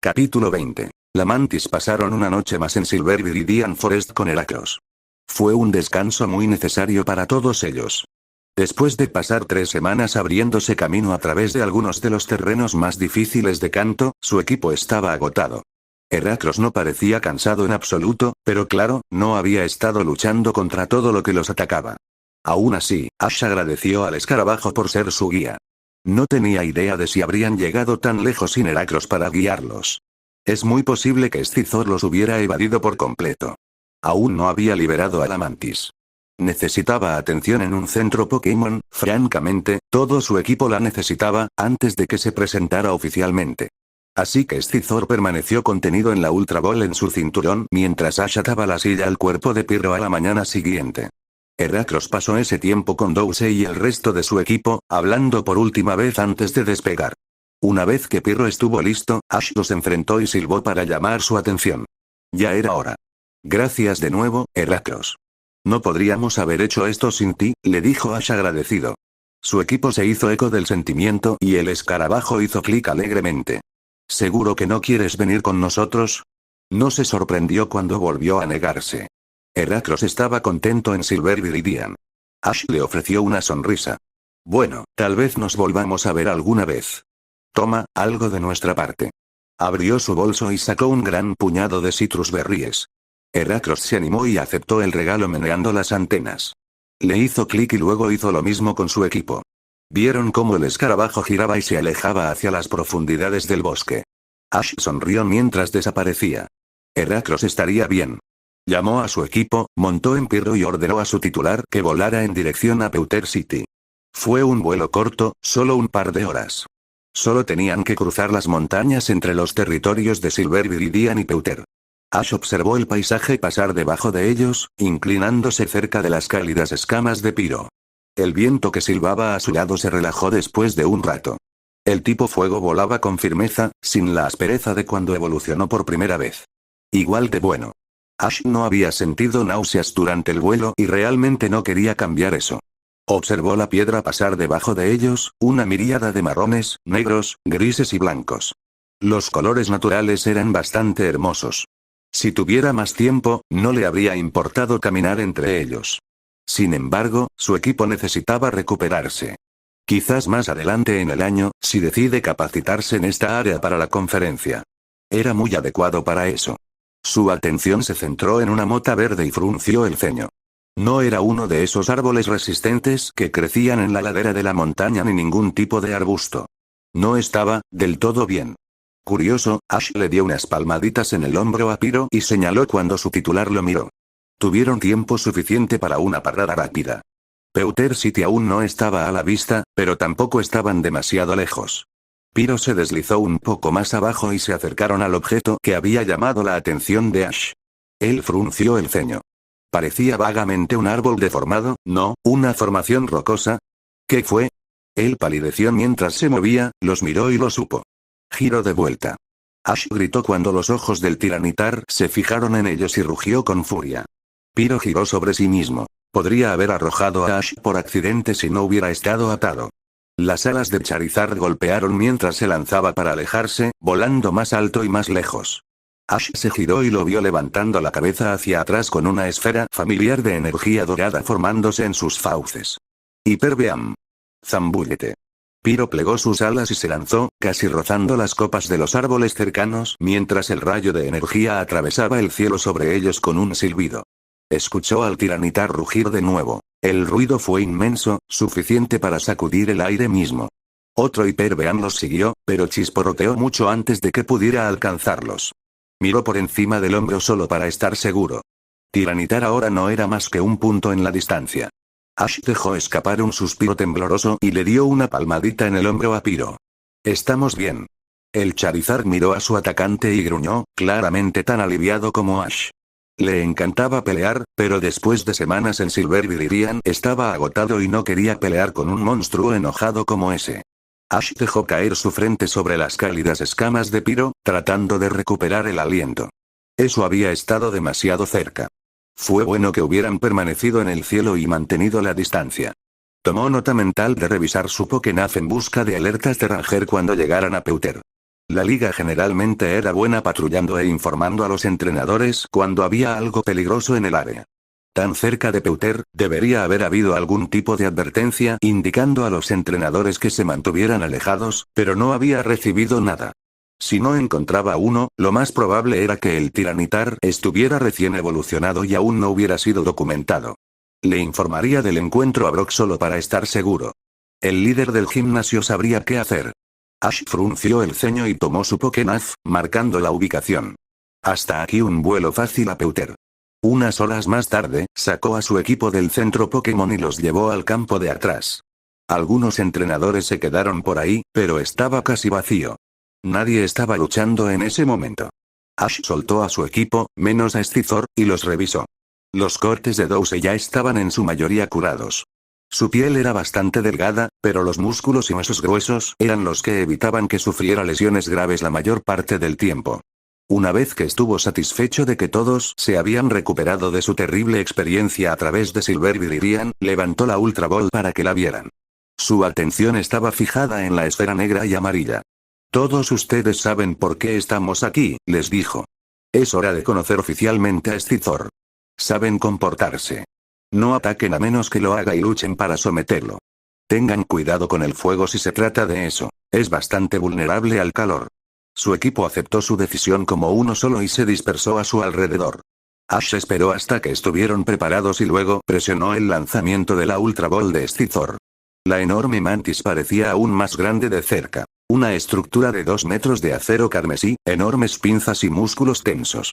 Capítulo 20. La Mantis pasaron una noche más en Silver Viridian Forest con Heracross. Fue un descanso muy necesario para todos ellos. Después de pasar 3 semanas abriéndose camino a través de algunos de los terrenos más difíciles de Kanto, su equipo estaba agotado. Heracross no parecía cansado en absoluto, pero claro, no había estado luchando contra todo lo que los atacaba. Aún así, Ash agradeció al escarabajo por ser su guía. No tenía idea de si habrían llegado tan lejos sin Heracross para guiarlos. Es muy posible que Scizor los hubiera evadido por completo. Aún no había liberado a la Mantis. Necesitaba atención en un centro Pokémon, francamente, todo su equipo la necesitaba, antes de que se presentara oficialmente. Así que Scizor permaneció contenido en la Ultra Ball en su cinturón mientras Ash ataba la silla al cuerpo de Pirro a la mañana siguiente. Heracross pasó ese tiempo con Douse y el resto de su equipo, hablando por última vez antes de despegar. Una vez que Pirro estuvo listo, Ash los enfrentó y silbó para llamar su atención. Ya era hora. Gracias de nuevo, Heracross. No podríamos haber hecho esto sin ti, le dijo Ash agradecido. Su equipo se hizo eco del sentimiento y el escarabajo hizo clic alegremente. ¿Seguro que no quieres venir con nosotros? No se sorprendió cuando volvió a negarse. Heracross estaba contento en Silver Viridian. Ash le ofreció una sonrisa. Bueno, tal vez nos volvamos a ver alguna vez. Toma, algo de nuestra parte. Abrió su bolso y sacó un gran puñado de citrus berries. Heracross se animó y aceptó el regalo meneando las antenas. Le hizo clic y luego hizo lo mismo con su equipo. Vieron cómo el escarabajo giraba y se alejaba hacia las profundidades del bosque. Ash sonrió mientras desaparecía. Heracross estaría bien. Llamó a su equipo, montó en Pirro y ordenó a su titular que volara en dirección a Pewter City. Fue un vuelo corto, solo un par de horas. Solo tenían que cruzar las montañas entre los territorios de Silver Viridian y Pewter. Ash observó el paisaje pasar debajo de ellos, inclinándose cerca de las cálidas escamas de Piro. El viento que silbaba a su lado se relajó después de un rato. El tipo fuego volaba con firmeza, sin la aspereza de cuando evolucionó por primera vez. Igual de bueno. Ash no había sentido náuseas durante el vuelo y realmente no quería cambiar eso. Observó la piedra pasar debajo de ellos, una miríada de marrones, negros, grises y blancos. Los colores naturales eran bastante hermosos. Si tuviera más tiempo, no le habría importado caminar entre ellos. Sin embargo, su equipo necesitaba recuperarse. Quizás más adelante en el año, si decide capacitarse en esta área para la conferencia. Era muy adecuado para eso. Su atención se centró en una mota verde y frunció el ceño. No era uno de esos árboles resistentes que crecían en la ladera de la montaña ni ningún tipo de arbusto. No estaba, del todo bien. Curioso, Ash le dio unas palmaditas en el hombro a Piro y señaló cuando su titular lo miró. Tuvieron tiempo suficiente para una parada rápida. Pewter City aún no estaba a la vista, pero tampoco estaban demasiado lejos. Piro se deslizó un poco más abajo y se acercaron al objeto que había llamado la atención de Ash. Él frunció el ceño. Parecía vagamente un árbol deformado, ¿no? ¿Una formación rocosa? ¿Qué fue? Él palideció mientras se movía, los miró y lo supo. Giró de vuelta. Ash gritó cuando los ojos del tiranitar se fijaron en ellos y rugió con furia. Piro giró sobre sí mismo. Podría haber arrojado a Ash por accidente si no hubiera estado atado. Las alas de Charizard golpearon mientras se lanzaba para alejarse, volando más alto y más lejos. Ash se giró y lo vio levantando la cabeza hacia atrás con una esfera familiar de energía dorada formándose en sus fauces. Hyperbeam. Zambúllete. Piro plegó sus alas y se lanzó, casi rozando las copas de los árboles cercanos mientras el rayo de energía atravesaba el cielo sobre ellos con un silbido. Escuchó al tiranitar rugir de nuevo. El ruido fue inmenso, suficiente para sacudir el aire mismo. Otro Hyperbeam los siguió, pero chisporroteó mucho antes de que pudiera alcanzarlos. Miró por encima del hombro solo para estar seguro. Tiranitar ahora no era más que un punto en la distancia. Ash dejó escapar un suspiro tembloroso y le dio una palmadita en el hombro a Piro. Estamos bien. El Charizard miró a su atacante y gruñó, claramente tan aliviado como Ash. Le encantaba pelear, pero después de semanas en Silver Viridian estaba agotado y no quería pelear con un monstruo enojado como ese. Ash dejó caer su frente sobre las cálidas escamas de Piro, tratando de recuperar el aliento. Eso había estado demasiado cerca. Fue bueno que hubieran permanecido en el cielo y mantenido la distancia. Tomó nota mental de revisar su Pokénaf en busca de alertas de Ranger cuando llegaran a Pewter. La liga generalmente era buena patrullando e informando a los entrenadores cuando había algo peligroso en el área. Tan cerca de Peuter, debería haber habido algún tipo de advertencia indicando a los entrenadores que se mantuvieran alejados, pero no había recibido nada. Si no encontraba uno, lo más probable era que el tiranitar estuviera recién evolucionado y aún no hubiera sido documentado. Le informaría del encuentro a Brock solo para estar seguro. El líder del gimnasio sabría qué hacer. Ash frunció el ceño y tomó su Pokénaz, marcando la ubicación. Hasta aquí un vuelo fácil a Peuter. Unas horas más tarde, sacó a su equipo del centro Pokémon y los llevó al campo de atrás. Algunos entrenadores se quedaron por ahí, pero estaba casi vacío. Nadie estaba luchando en ese momento. Ash soltó a su equipo, menos a Scizor, y los revisó. Los cortes de Douse ya estaban en su mayoría curados. Su piel era bastante delgada, pero los músculos y huesos gruesos eran los que evitaban que sufriera lesiones graves la mayor parte del tiempo. Una vez que estuvo satisfecho de que todos se habían recuperado de su terrible experiencia a través de Silver Viridian, levantó la Ultra Ball para que la vieran. Su atención estaba fijada en la esfera negra y amarilla. Todos ustedes saben por qué estamos aquí, les dijo. Es hora de conocer oficialmente a Scizor. Saben comportarse. No ataquen a menos que lo haga y luchen para someterlo. Tengan cuidado con el fuego si se trata de eso. Es bastante vulnerable al calor. Su equipo aceptó su decisión como uno solo y se dispersó a su alrededor. Ash esperó hasta que estuvieron preparados y luego presionó el lanzamiento de la Ultra Ball de Scizor. La enorme mantis parecía aún más grande de cerca. Una estructura de 2 metros de acero carmesí, enormes pinzas y músculos tensos.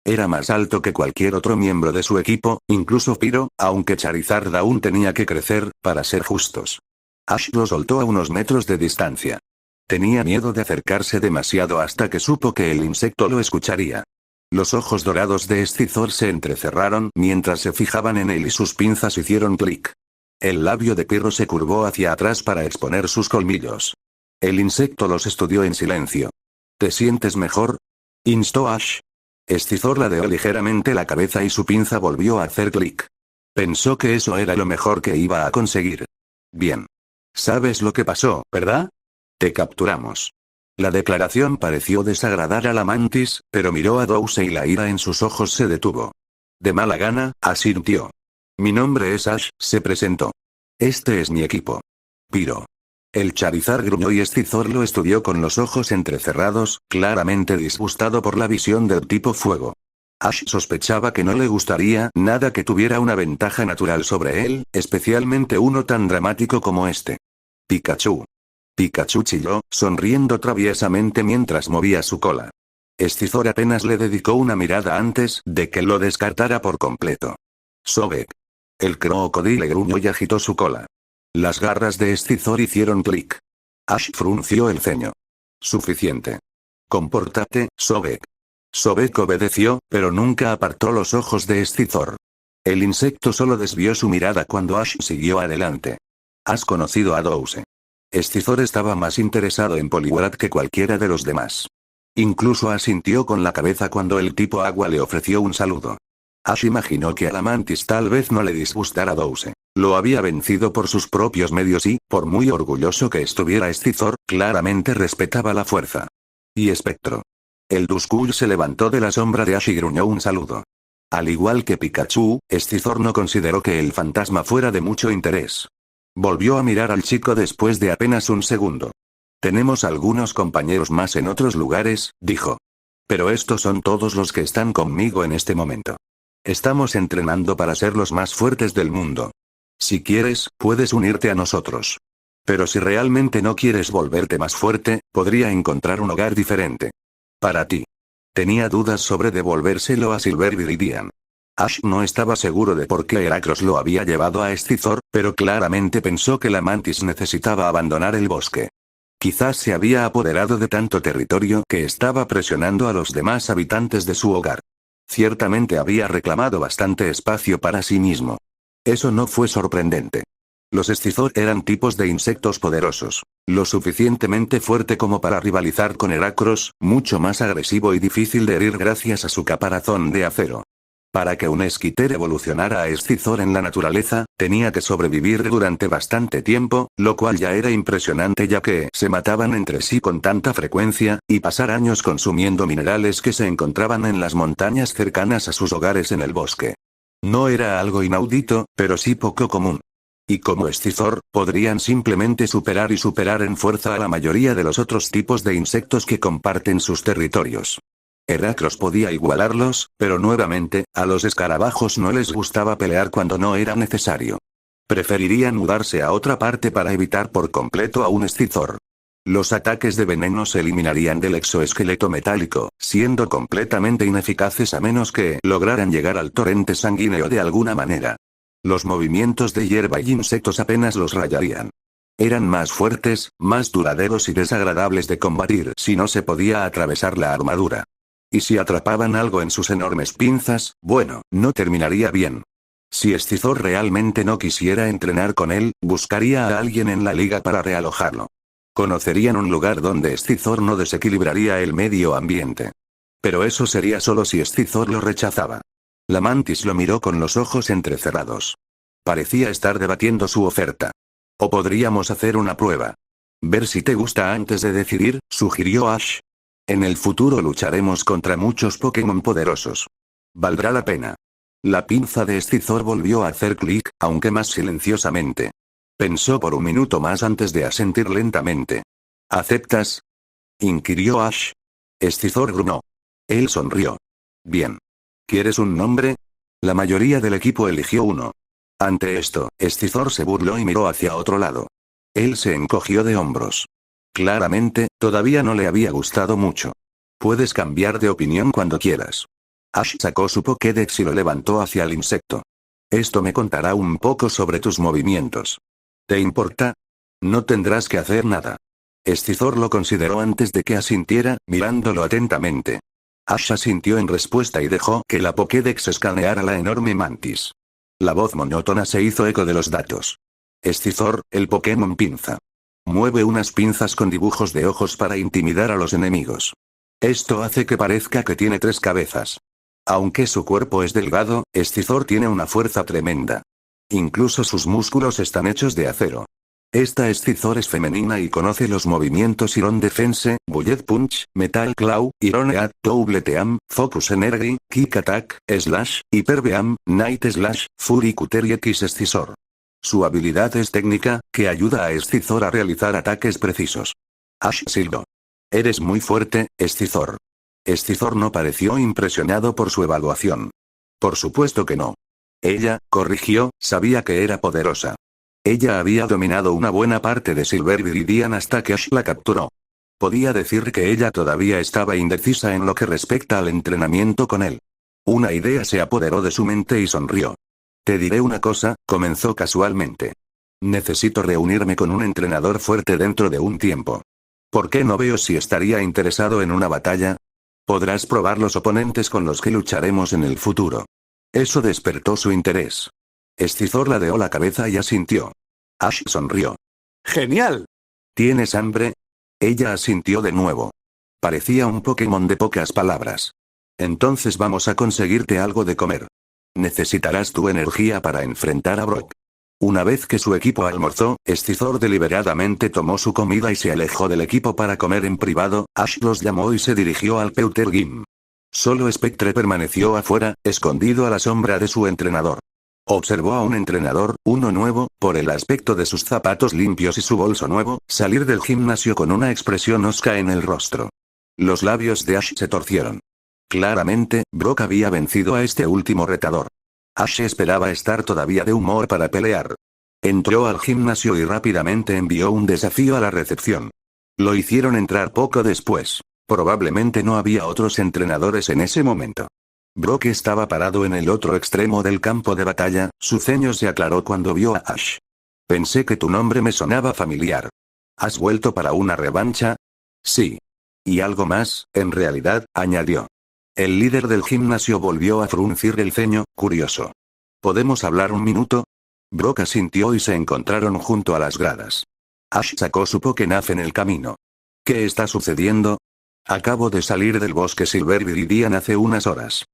Era más alto que cualquier otro miembro de su equipo, incluso Pyro, aunque Charizard aún tenía que crecer, para ser justos. Ash lo soltó a unos metros de distancia. Tenía miedo de acercarse demasiado hasta que supo que el insecto lo escucharía. Los ojos dorados de Scizor se entrecerraron mientras se fijaban en él y sus pinzas hicieron clic. El labio de Pyro se curvó hacia atrás para exponer sus colmillos. El insecto los estudió en silencio. ¿Te sientes mejor?, instó Ash. Scizor ladeó ligeramente la cabeza y su pinza volvió a hacer clic. Pensó que eso era lo mejor que iba a conseguir. Bien. ¿Sabes lo que pasó, verdad? Te capturamos. La declaración pareció desagradar a la mantis, pero miró a Douse y la ira en sus ojos se detuvo. De mala gana, asintió. Mi nombre es Ash, se presentó. Este es mi equipo. Pyro. El Charizard gruñó y Scizor lo estudió con los ojos entrecerrados, claramente disgustado por la visión del tipo fuego. Ash sospechaba que no le gustaría nada que tuviera una ventaja natural sobre él, especialmente uno tan dramático como este. Pikachu. Pikachu chilló, sonriendo traviesamente mientras movía su cola. Scizor apenas le dedicó una mirada antes de que lo descartara por completo. Sobek. El crocodile gruñó y agitó su cola. Las garras de Scizor hicieron clic. Ash frunció el ceño. Suficiente. Compórtate, Sobek. Sobek obedeció, pero nunca apartó los ojos de Scizor. El insecto solo desvió su mirada cuando Ash siguió adelante. Has conocido a Douse. Scizor estaba más interesado en Poliwrath que cualquiera de los demás. Incluso asintió con la cabeza cuando el tipo agua le ofreció un saludo. Ash imaginó que a la mantis tal vez no le disgustara Douse. Lo había vencido por sus propios medios y, por muy orgulloso que estuviera Scizor, claramente respetaba la fuerza. Y Espectro. El Duskull se levantó de la sombra de Ash y gruñó un saludo. Al igual que Pikachu, Scizor no consideró que el fantasma fuera de mucho interés. Volvió a mirar al chico después de apenas un segundo. Tenemos algunos compañeros más en otros lugares, dijo. Pero estos son todos los que están conmigo en este momento. Estamos entrenando para ser los más fuertes del mundo. Si quieres, puedes unirte a nosotros. Pero si realmente no quieres volverte más fuerte, podría encontrar un hogar diferente. Para ti. Tenía dudas sobre devolvérselo a Silver Viridian. Ash no estaba seguro de por qué Heracross lo había llevado a Scizor, pero claramente pensó que la mantis necesitaba abandonar el bosque. Quizás se había apoderado de tanto territorio que estaba presionando a los demás habitantes de su hogar. Ciertamente había reclamado bastante espacio para sí mismo. Eso no fue sorprendente. Los Scizor eran tipos de insectos poderosos, lo suficientemente fuerte como para rivalizar con Heracross, mucho más agresivo y difícil de herir gracias a su caparazón de acero. Para que un Esquiter evolucionara a Escizor en la naturaleza, tenía que sobrevivir durante bastante tiempo, lo cual ya era impresionante ya que se mataban entre sí con tanta frecuencia, y pasar años consumiendo minerales que se encontraban en las montañas cercanas a sus hogares en el bosque. No era algo inaudito, pero sí poco común. Y como Escizor, podrían simplemente superar en fuerza a la mayoría de los otros tipos de insectos que comparten sus territorios. Heracros podía igualarlos, pero nuevamente, a los escarabajos no les gustaba pelear cuando no era necesario. Preferirían mudarse a otra parte para evitar por completo a un Escizor. Los ataques de veneno se eliminarían del exoesqueleto metálico, siendo completamente ineficaces a menos que lograran llegar al torrente sanguíneo de alguna manera. Los movimientos de hierba y insectos apenas los rayarían. Eran más fuertes, más duraderos y desagradables de combatir si no se podía atravesar la armadura. Y si atrapaban algo en sus enormes pinzas, bueno, no terminaría bien. Si Escizor realmente no quisiera entrenar con él, buscaría a alguien en la liga para realojarlo. Conocerían un lugar donde Escizor no desequilibraría el medio ambiente. Pero eso sería solo si Escizor lo rechazaba. La mantis lo miró con los ojos entrecerrados. Parecía estar debatiendo su oferta. O podríamos hacer una prueba. Ver si te gusta antes de decidir, sugirió Ash. En el futuro lucharemos contra muchos Pokémon poderosos. Valdrá la pena. La pinza de Escizor volvió a hacer clic, aunque más silenciosamente. Pensó por un minuto más antes de asentir lentamente. ¿Aceptas?, inquirió Ash. Escizor gruñó. Él sonrió. Bien. ¿Quieres un nombre? La mayoría del equipo eligió uno. Ante esto, Escizor se burló y miró hacia otro lado. Él se encogió de hombros. Claramente, todavía no le había gustado mucho. Puedes cambiar de opinión cuando quieras. Ash sacó su Pokédex y lo levantó hacia el insecto. Esto me contará un poco sobre tus movimientos. ¿Te importa? No tendrás que hacer nada. Escizor lo consideró antes de que asintiera, mirándolo atentamente. Ash asintió en respuesta y dejó que la Pokédex escaneara la enorme mantis. La voz monótona se hizo eco de los datos. Escizor, el Pokémon pinza. Mueve unas pinzas con dibujos de ojos para intimidar a los enemigos. Esto hace que parezca que tiene 3 cabezas. Aunque su cuerpo es delgado, Escizor tiene una fuerza tremenda. Incluso sus músculos están hechos de acero. Esta Escizor es femenina y conoce los movimientos Iron Defense, Bullet Punch, Metal Claw, Ironead, Double Team, Focus Energy, Kick Attack, Slash, Hyper Beam, Night Slash, Fury Cutter y X Escizor. Su habilidad es técnica, que ayuda a Escizor a realizar ataques precisos. Ash silbó. Eres muy fuerte, Escizor. Escizor no pareció impresionado por su evaluación. Por supuesto que no. Ella, corrigió, sabía que era poderosa. Ella había dominado una buena parte de Silver Viridian hasta que Ash la capturó. Podía decir que ella todavía estaba indecisa en lo que respecta al entrenamiento con él. Una idea se apoderó de su mente y sonrió. Te diré una cosa, comenzó casualmente. Necesito reunirme con un entrenador fuerte dentro de un tiempo. ¿Por qué no veo si estaría interesado en una batalla? Podrás probar los oponentes con los que lucharemos en el futuro. Eso despertó su interés. Escizor ladeó la cabeza y asintió. Ash sonrió. ¡Genial! ¿Tienes hambre? Ella asintió de nuevo. Parecía un Pokémon de pocas palabras. Entonces vamos a conseguirte algo de comer. Necesitarás tu energía para enfrentar a Brock. Una vez que su equipo almorzó, Escizor deliberadamente tomó su comida y se alejó del equipo para comer en privado. Ash los llamó y se dirigió al Pewter Gym. Solo Spectre permaneció afuera, escondido a la sombra de su entrenador. Observó a un entrenador, uno nuevo, por el aspecto de sus zapatos limpios y su bolso nuevo, salir del gimnasio con una expresión hosca en el rostro. Los labios de Ash se torcieron. Claramente, Brock había vencido a este último retador. Ash esperaba estar todavía de humor para pelear. Entró al gimnasio y rápidamente envió un desafío a la recepción. Lo hicieron entrar poco después. Probablemente no había otros entrenadores en ese momento. Brock estaba parado en el otro extremo del campo de batalla, su ceño se aclaró cuando vio a Ash. Pensé que tu nombre me sonaba familiar. ¿Has vuelto para una revancha? Sí. Y algo más, en realidad, añadió. El líder del gimnasio volvió a fruncir el ceño, curioso. ¿Podemos hablar un minuto? Brock asintió y se encontraron junto a las gradas. Ash sacó su Pokénaf en el camino. ¿Qué está sucediendo? Acabo de salir del bosque Silver Viridian hace unas horas.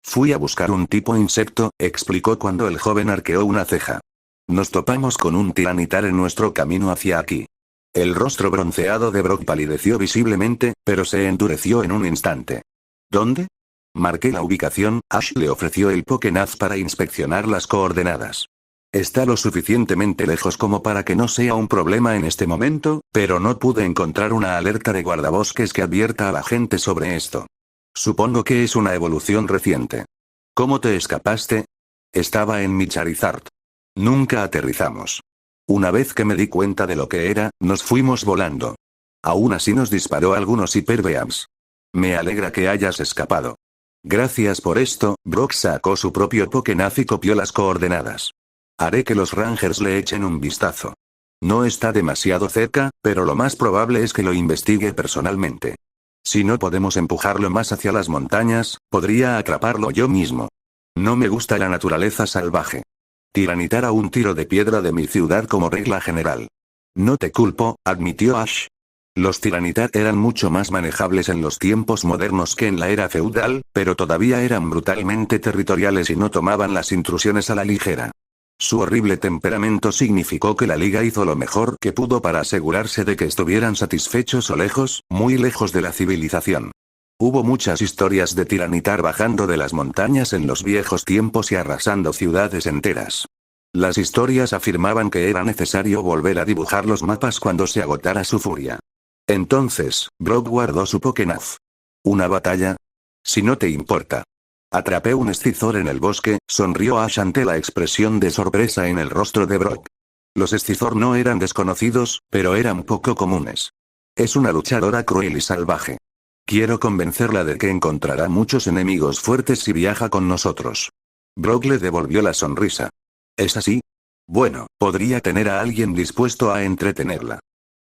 Fui a buscar un tipo insecto, explicó cuando el joven arqueó una ceja. Nos topamos con un tiranitar en nuestro camino hacia aquí. El rostro bronceado de Brock palideció visiblemente, pero se endureció en un instante. ¿Dónde? Marqué la ubicación. Ash le ofreció el Pokénaz para inspeccionar las coordenadas. Está lo suficientemente lejos como para que no sea un problema en este momento, pero no pude encontrar una alerta de guardabosques que advierta a la gente sobre esto. Supongo que es una evolución reciente. ¿Cómo te escapaste? Estaba en mi Charizard. Nunca aterrizamos. Una vez que me di cuenta de lo que era, nos fuimos volando. Aún así nos disparó algunos Hyper Beams. Me alegra que hayas escapado. Gracias por esto. Brock sacó su propio Pokénaz y copió las coordenadas. Haré que los Rangers le echen un vistazo. No está demasiado cerca, pero lo más probable es que lo investigue personalmente. Si no podemos empujarlo más hacia las montañas, podría atraparlo yo mismo. No me gusta la naturaleza salvaje. Tiranitar a un tiro de piedra de mi ciudad como regla general. No te culpo, admitió Ash. Los tiranitar eran mucho más manejables en los tiempos modernos que en la era feudal, pero todavía eran brutalmente territoriales y no tomaban las intrusiones a la ligera. Su horrible temperamento significó que la liga hizo lo mejor que pudo para asegurarse de que estuvieran satisfechos o lejos, muy lejos de la civilización. Hubo muchas historias de tiranitar bajando de las montañas en los viejos tiempos y arrasando ciudades enteras. Las historias afirmaban que era necesario volver a dibujar los mapas cuando se agotara su furia. Entonces, Brock guardó su Pokénaz. ¿Una batalla? Si no te importa. Atrapé un Escizor en el bosque, sonrió Ash ante la expresión de sorpresa en el rostro de Brock. Los Escizor no eran desconocidos, pero eran poco comunes. Es una luchadora cruel y salvaje. Quiero convencerla de que encontrará muchos enemigos fuertes si viaja con nosotros. Brock le devolvió la sonrisa. ¿Es así? Bueno, podría tener a alguien dispuesto a entretenerla.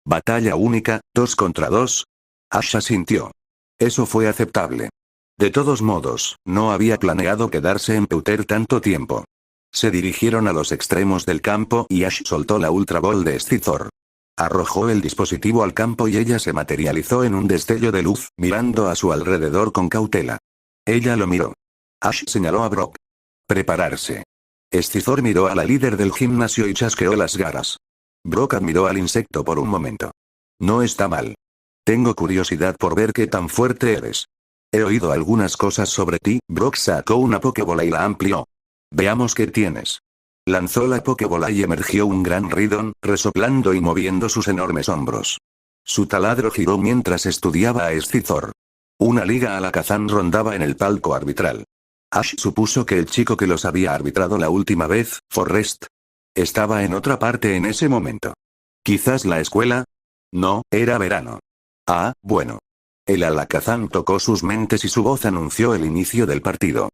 Batalla única, 2 contra 2. Ash asintió. Eso fue aceptable. De todos modos, no había planeado quedarse en Pewter tanto tiempo. Se dirigieron a los extremos del campo y Ash soltó la Ultra Ball de Escizor. Arrojó el dispositivo al campo y ella se materializó en un destello de luz, mirando a su alrededor con cautela. Ella lo miró. Ash señaló a Brock. Prepararse. Escizor miró a la líder del gimnasio y chasqueó las garras. Brock admiró al insecto por un momento. No está mal. Tengo curiosidad por ver qué tan fuerte eres. He oído algunas cosas sobre ti. Brock sacó una Pokébola y la amplió. Veamos qué tienes. Lanzó la Pokébola y emergió un gran Ridon, resoplando y moviendo sus enormes hombros. Su taladro giró mientras estudiaba a Escizor. Una liga Alakazam rondaba en el palco arbitral. Ash supuso que el chico que los había arbitrado la última vez, Forrest, estaba en otra parte en ese momento. ¿Quizás la escuela? No, era verano. Ah, bueno. El Alakazam tocó sus mentes y su voz anunció el inicio del partido.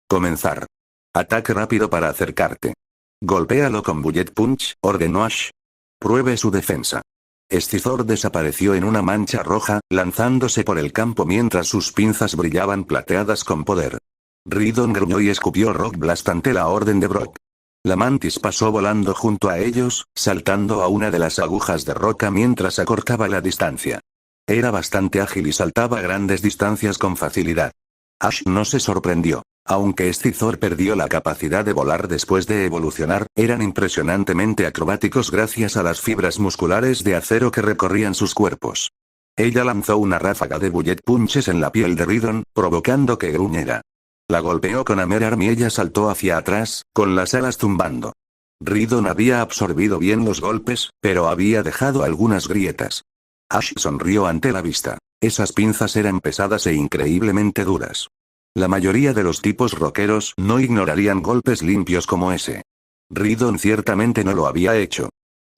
Comenzar. Ataque rápido para acercarte. Golpéalo con Bullet Punch, ordenó Ash. Pruebe su defensa. Escizor desapareció en una mancha roja, lanzándose por el campo mientras sus pinzas brillaban plateadas con poder. Ridon gruñó y escupió Rock Blast ante la orden de Brock. La mantis pasó volando junto a ellos, saltando a una de las agujas de roca mientras acortaba la distancia. Era bastante ágil y saltaba grandes distancias con facilidad. Ash no se sorprendió. Aunque Escizor perdió la capacidad de volar después de evolucionar, eran impresionantemente acrobáticos gracias a las fibras musculares de acero que recorrían sus cuerpos. Ella lanzó una ráfaga de Bullet Punches en la piel de Ridon, provocando que gruñera. La golpeó con Hammer Arm y ella saltó hacia atrás, con las alas zumbando. Ridon había absorbido bien los golpes, pero había dejado algunas grietas. Ash sonrió ante la vista. Esas pinzas eran pesadas e increíblemente duras. La mayoría de los tipos rockeros no ignorarían golpes limpios como ese. Ridon ciertamente no lo había hecho.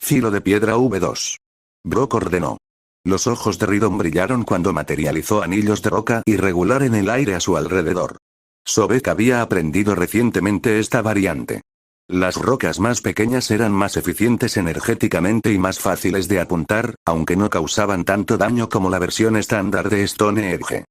Filo de piedra V2. Brock ordenó. Los ojos de Ridon brillaron cuando materializó anillos de roca irregular en el aire a su alrededor. Sobek había aprendido recientemente esta variante. Las rocas más pequeñas eran más eficientes energéticamente y más fáciles de apuntar, aunque no causaban tanto daño como la versión estándar de Stone Edge.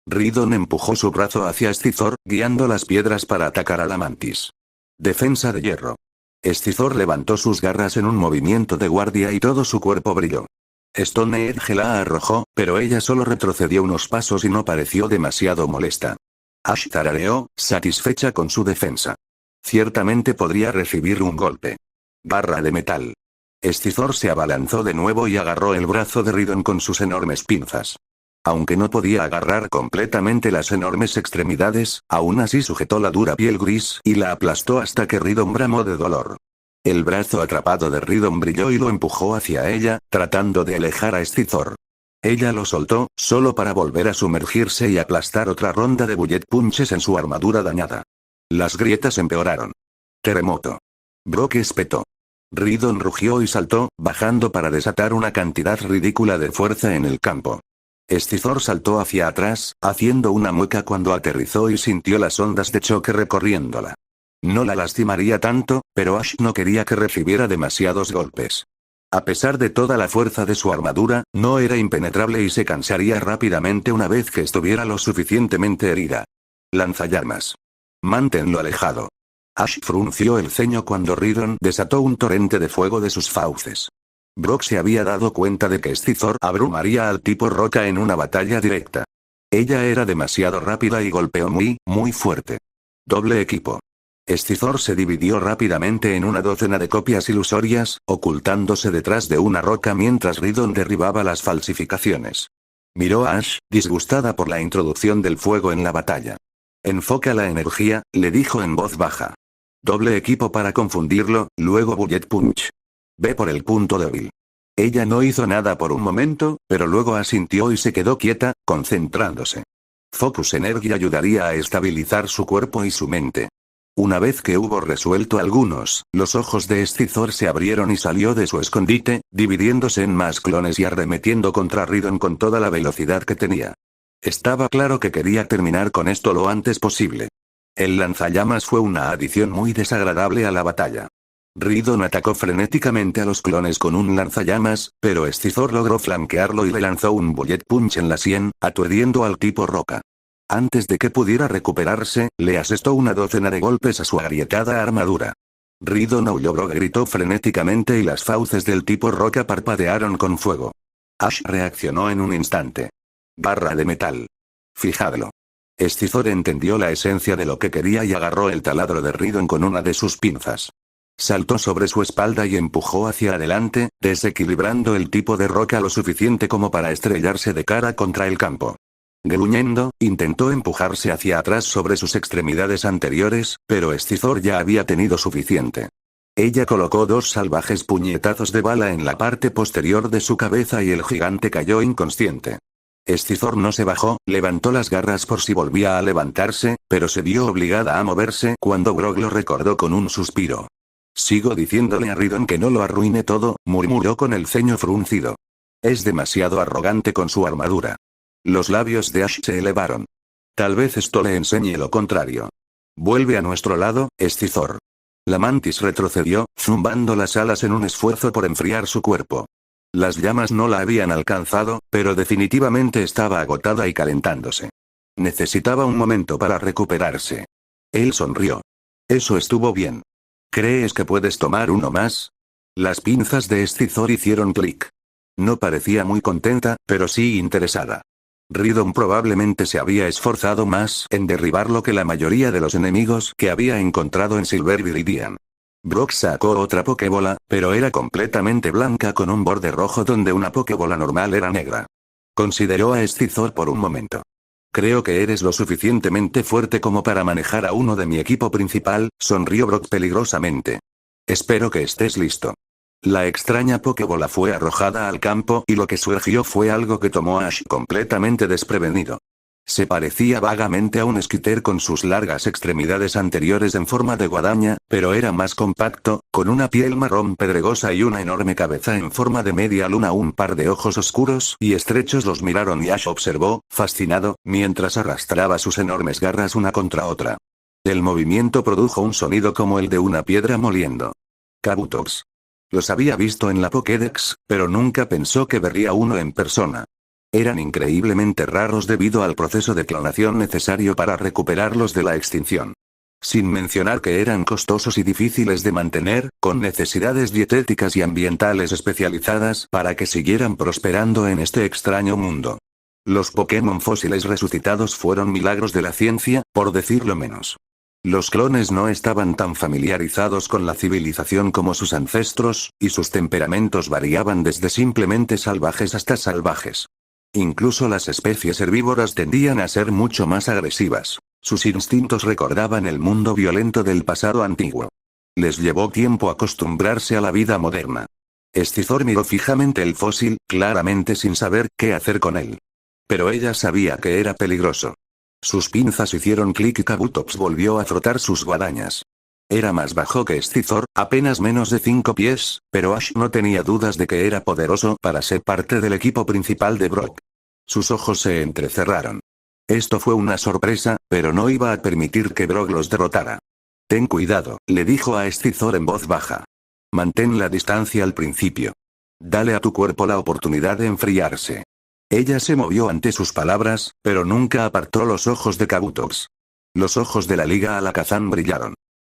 Ridon empujó su brazo hacia Escizor, guiando las piedras para atacar a la mantis. Defensa de hierro. Escizor levantó sus garras en un movimiento de guardia y todo su cuerpo brilló. Stone Edge la arrojó, pero ella solo retrocedió unos pasos y no pareció demasiado molesta. Ash tarareó, satisfecha con su defensa. Ciertamente podría recibir un golpe. Barra de metal. Escizor se abalanzó de nuevo y agarró el brazo de Ridon con sus enormes pinzas. Aunque no podía agarrar completamente las enormes extremidades, aún así sujetó la dura piel gris y la aplastó hasta que Ridon bramó de dolor. El brazo atrapado de Ridon brilló y lo empujó hacia ella, tratando de alejar a Escizor. Ella lo soltó, solo para volver a sumergirse y aplastar otra ronda de bullet punches en su armadura dañada. Las grietas empeoraron. Terremoto. Brock espetó. Ridon rugió y saltó, bajando para desatar una cantidad ridícula de fuerza en el campo. Escizor saltó hacia atrás, haciendo una mueca cuando aterrizó y sintió las ondas de choque recorriéndola. No la lastimaría tanto, pero Ash no quería que recibiera demasiados golpes. A pesar de toda la fuerza de su armadura, no era impenetrable y se cansaría rápidamente una vez que estuviera lo suficientemente herida. Lanzallamas. Manténlo alejado. Ash frunció el ceño cuando Ridon desató un torrente de fuego de sus fauces. Brock se había dado cuenta de que Escizor abrumaría al tipo roca en una batalla directa. Ella era demasiado rápida y golpeó muy fuerte. Doble equipo. Escizor se dividió rápidamente en una docena de copias ilusorias, ocultándose detrás de una roca mientras Ridon derribaba las falsificaciones. Miró a Ash, disgustada por la introducción del fuego en la batalla. Enfoca la energía, le dijo en voz baja. Doble equipo para confundirlo, luego bullet punch. Ve por el punto débil. Ella no hizo nada por un momento, pero luego asintió y se quedó quieta, concentrándose. Focus Energy ayudaría a estabilizar su cuerpo y su mente. Una vez que hubo resuelto algunos, los ojos de Escizor se abrieron y salió de su escondite, dividiéndose en más clones y arremetiendo contra Ridon con toda la velocidad que tenía. Estaba claro que quería terminar con esto lo antes posible. El lanzallamas fue una adición muy desagradable a la batalla. Ridon atacó frenéticamente a los clones con un lanzallamas, pero Escizor logró flanquearlo y le lanzó un bullet punch en la sien, aturdiendo al tipo roca. Antes de que pudiera recuperarse, le asestó una docena de golpes a su agrietada armadura. Ridon aulló. Brock gritó frenéticamente y las fauces del tipo roca parpadearon con fuego. Ash reaccionó en un instante. Barra de metal. Fijadlo. Escizor entendió la esencia de lo que quería y agarró el taladro de Ridon con una de sus pinzas. Saltó sobre su espalda y empujó hacia adelante, desequilibrando el tipo de roca lo suficiente como para estrellarse de cara contra el campo. Gruñendo, intentó empujarse hacia atrás sobre sus extremidades anteriores, pero Escizor ya había tenido suficiente. Ella colocó dos salvajes puñetazos de bala en la parte posterior de su cabeza y el gigante cayó inconsciente. Escizor no se bajó, levantó las garras por si volvía a levantarse, pero se vio obligada a moverse cuando Brock lo recordó con un suspiro. Sigo diciéndole a Ridon que no lo arruine todo, murmuró con el ceño fruncido. Es demasiado arrogante con su armadura. Los labios de Ash se elevaron. Tal vez esto le enseñe lo contrario. Vuelve a nuestro lado, Escizor. La mantis retrocedió, zumbando las alas en un esfuerzo por enfriar su cuerpo. Las llamas no la habían alcanzado, pero definitivamente estaba agotada y calentándose. Necesitaba un momento para recuperarse. Él sonrió. Eso estuvo bien. ¿Crees que puedes tomar uno más? Las pinzas de Escizor hicieron clic. No parecía muy contenta, pero sí interesada. Ridon probablemente se había esforzado más en derribarlo que la mayoría de los enemigos que había encontrado en Silver Viridian. Brock sacó otra pokebola, pero era completamente blanca con un borde rojo donde una pokebola normal era negra. Consideró a Escizor por un momento. Creo que eres lo suficientemente fuerte como para manejar a uno de mi equipo principal, sonrió Brock peligrosamente. Espero que estés listo. La extraña pokebola fue arrojada al campo y lo que surgió fue algo que tomó a Ash completamente desprevenido. Se parecía vagamente a un esquiter con sus largas extremidades anteriores en forma de guadaña, pero era más compacto, con una piel marrón pedregosa y una enorme cabeza en forma de media luna. Un par de ojos oscuros y estrechos los miraron y Ash observó, fascinado, mientras arrastraba sus enormes garras una contra otra. El movimiento produjo un sonido como el de una piedra moliendo. Kabutops. Los había visto en la Pokédex, pero nunca pensó que vería uno en persona. Eran increíblemente raros debido al proceso de clonación necesario para recuperarlos de la extinción. Sin mencionar que eran costosos y difíciles de mantener, con necesidades dietéticas y ambientales especializadas para que siguieran prosperando en este extraño mundo. Los Pokémon fósiles resucitados fueron milagros de la ciencia, por decirlo menos. Los clones no estaban tan familiarizados con la civilización como sus ancestros, y sus temperamentos variaban desde simplemente salvajes hasta salvajes. Incluso las especies herbívoras tendían a ser mucho más agresivas. Sus instintos recordaban el mundo violento del pasado antiguo. Les llevó tiempo acostumbrarse a la vida moderna. Escizor miró fijamente el fósil, claramente sin saber qué hacer con él. Pero ella sabía que era peligroso. Sus pinzas hicieron clic y Kabutops volvió a frotar sus guadañas. Era más bajo que Escizor, apenas menos de 5 pies, pero Ash no tenía dudas de que era poderoso para ser parte del equipo principal de Brock. Sus ojos se entrecerraron. Esto fue una sorpresa, pero no iba a permitir que Brock los derrotara. Ten cuidado, le dijo a Escizor en voz baja. Mantén la distancia al principio. Dale a tu cuerpo la oportunidad de enfriarse. Ella se movió ante sus palabras, pero nunca apartó los ojos de Kabutops. Los ojos de la Liga Alakazam brillaron.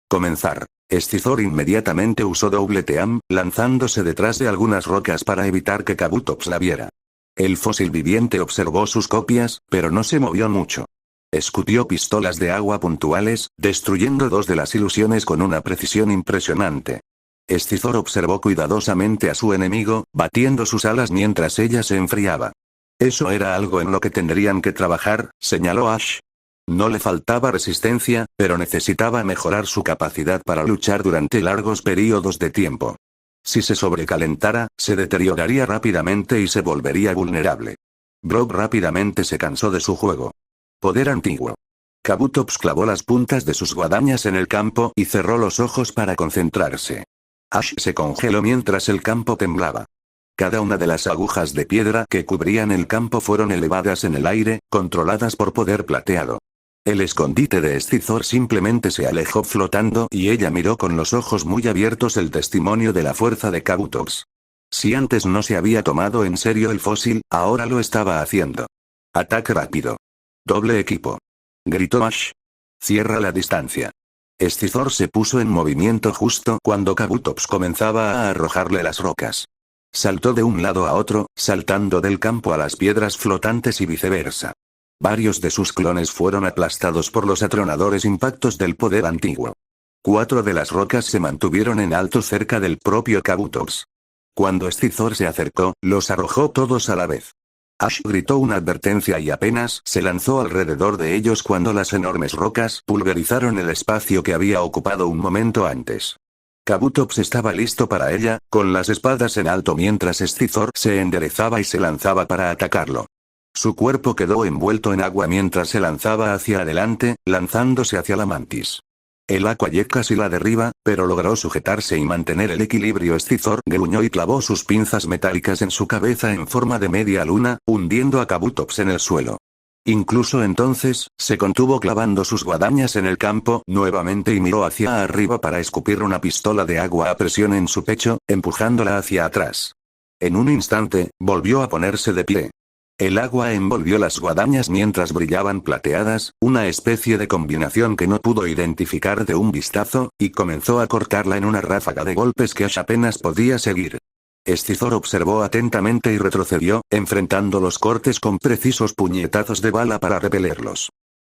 Comenzar. Escizor inmediatamente usó doble team, lanzándose detrás de algunas rocas para evitar que Kabutops la viera. El fósil viviente observó sus copias, pero no se movió mucho. Escupió pistolas de agua puntuales, destruyendo 2 de las ilusiones con una precisión impresionante. Escizor observó cuidadosamente a su enemigo, batiendo sus alas mientras ella se enfriaba. Eso era algo en lo que tendrían que trabajar, señaló Ash. No le faltaba resistencia, pero necesitaba mejorar su capacidad para luchar durante largos periodos de tiempo. Si se sobrecalentara, se deterioraría rápidamente y se volvería vulnerable. Brock rápidamente se cansó de su juego. Poder antiguo. Kabutops clavó las puntas de sus guadañas en el campo y cerró los ojos para concentrarse. Ash se congeló mientras el campo temblaba. Cada una de las agujas de piedra que cubrían el campo fueron elevadas en el aire, controladas por poder plateado. El escondite de Escizor simplemente se alejó flotando y ella miró con los ojos muy abiertos el testimonio de la fuerza de Kabutops. Si antes no se había tomado en serio el fósil, ahora lo estaba haciendo. Ataque rápido. Doble equipo. Gritó Ash. Cierra la distancia. Escizor se puso en movimiento justo cuando Kabutops comenzaba a arrojarle las rocas. Saltó de un lado a otro, saltando del campo a las piedras flotantes y viceversa. Varios de sus clones fueron aplastados por los atronadores impactos del poder antiguo. 4 de las rocas se mantuvieron en alto cerca del propio Kabutops. Cuando Escizor se acercó, los arrojó todos a la vez. Ash gritó una advertencia y apenas se lanzó alrededor de ellos cuando las enormes rocas pulverizaron el espacio que había ocupado un momento antes. Kabutops estaba listo para ella, con las espadas en alto mientras Escizor se enderezaba y se lanzaba para atacarlo. Su cuerpo quedó envuelto en agua mientras se lanzaba hacia adelante, lanzándose hacia la mantis. El Aquajet casi la derriba, pero logró sujetarse y mantener el equilibrio. Escizor gruñó y clavó sus pinzas metálicas en su cabeza en forma de media luna, hundiendo a Kabutops en el suelo. Incluso entonces, se contuvo clavando sus guadañas en el campo nuevamente y miró hacia arriba para escupir una pistola de agua a presión en su pecho, empujándola hacia atrás. En un instante, volvió a ponerse de pie. El agua envolvió las guadañas mientras brillaban plateadas, una especie de combinación que no pudo identificar de un vistazo, y comenzó a cortarla en una ráfaga de golpes que Ash apenas podía seguir. Escizor observó atentamente y retrocedió, enfrentando los cortes con precisos puñetazos de bala para repelerlos.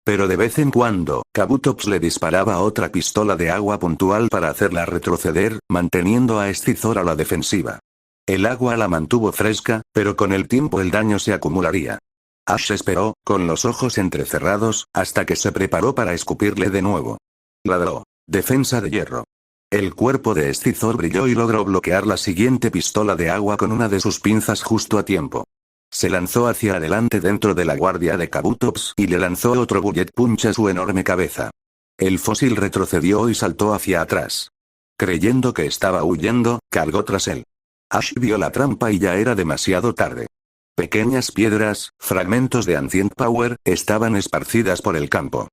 Pero de vez en cuando, Kabutops le disparaba otra pistola de agua puntual para hacerla retroceder, manteniendo a Escizor a la defensiva. El agua la mantuvo fresca, pero con el tiempo el daño se acumularía. Ash esperó, con los ojos entrecerrados, hasta que se preparó para escupirle de nuevo. Ladró. Defensa de hierro. El cuerpo de Escizor brilló y logró bloquear la siguiente pistola de agua con una de sus pinzas justo a tiempo. Se lanzó hacia adelante dentro de la guardia de Kabutops y le lanzó otro bullet punch a su enorme cabeza. El fósil retrocedió y saltó hacia atrás. Creyendo que estaba huyendo, cargó tras él. Ash vio la trampa y ya era demasiado tarde. Pequeñas piedras, fragmentos de Ancient Power, estaban esparcidas por el campo.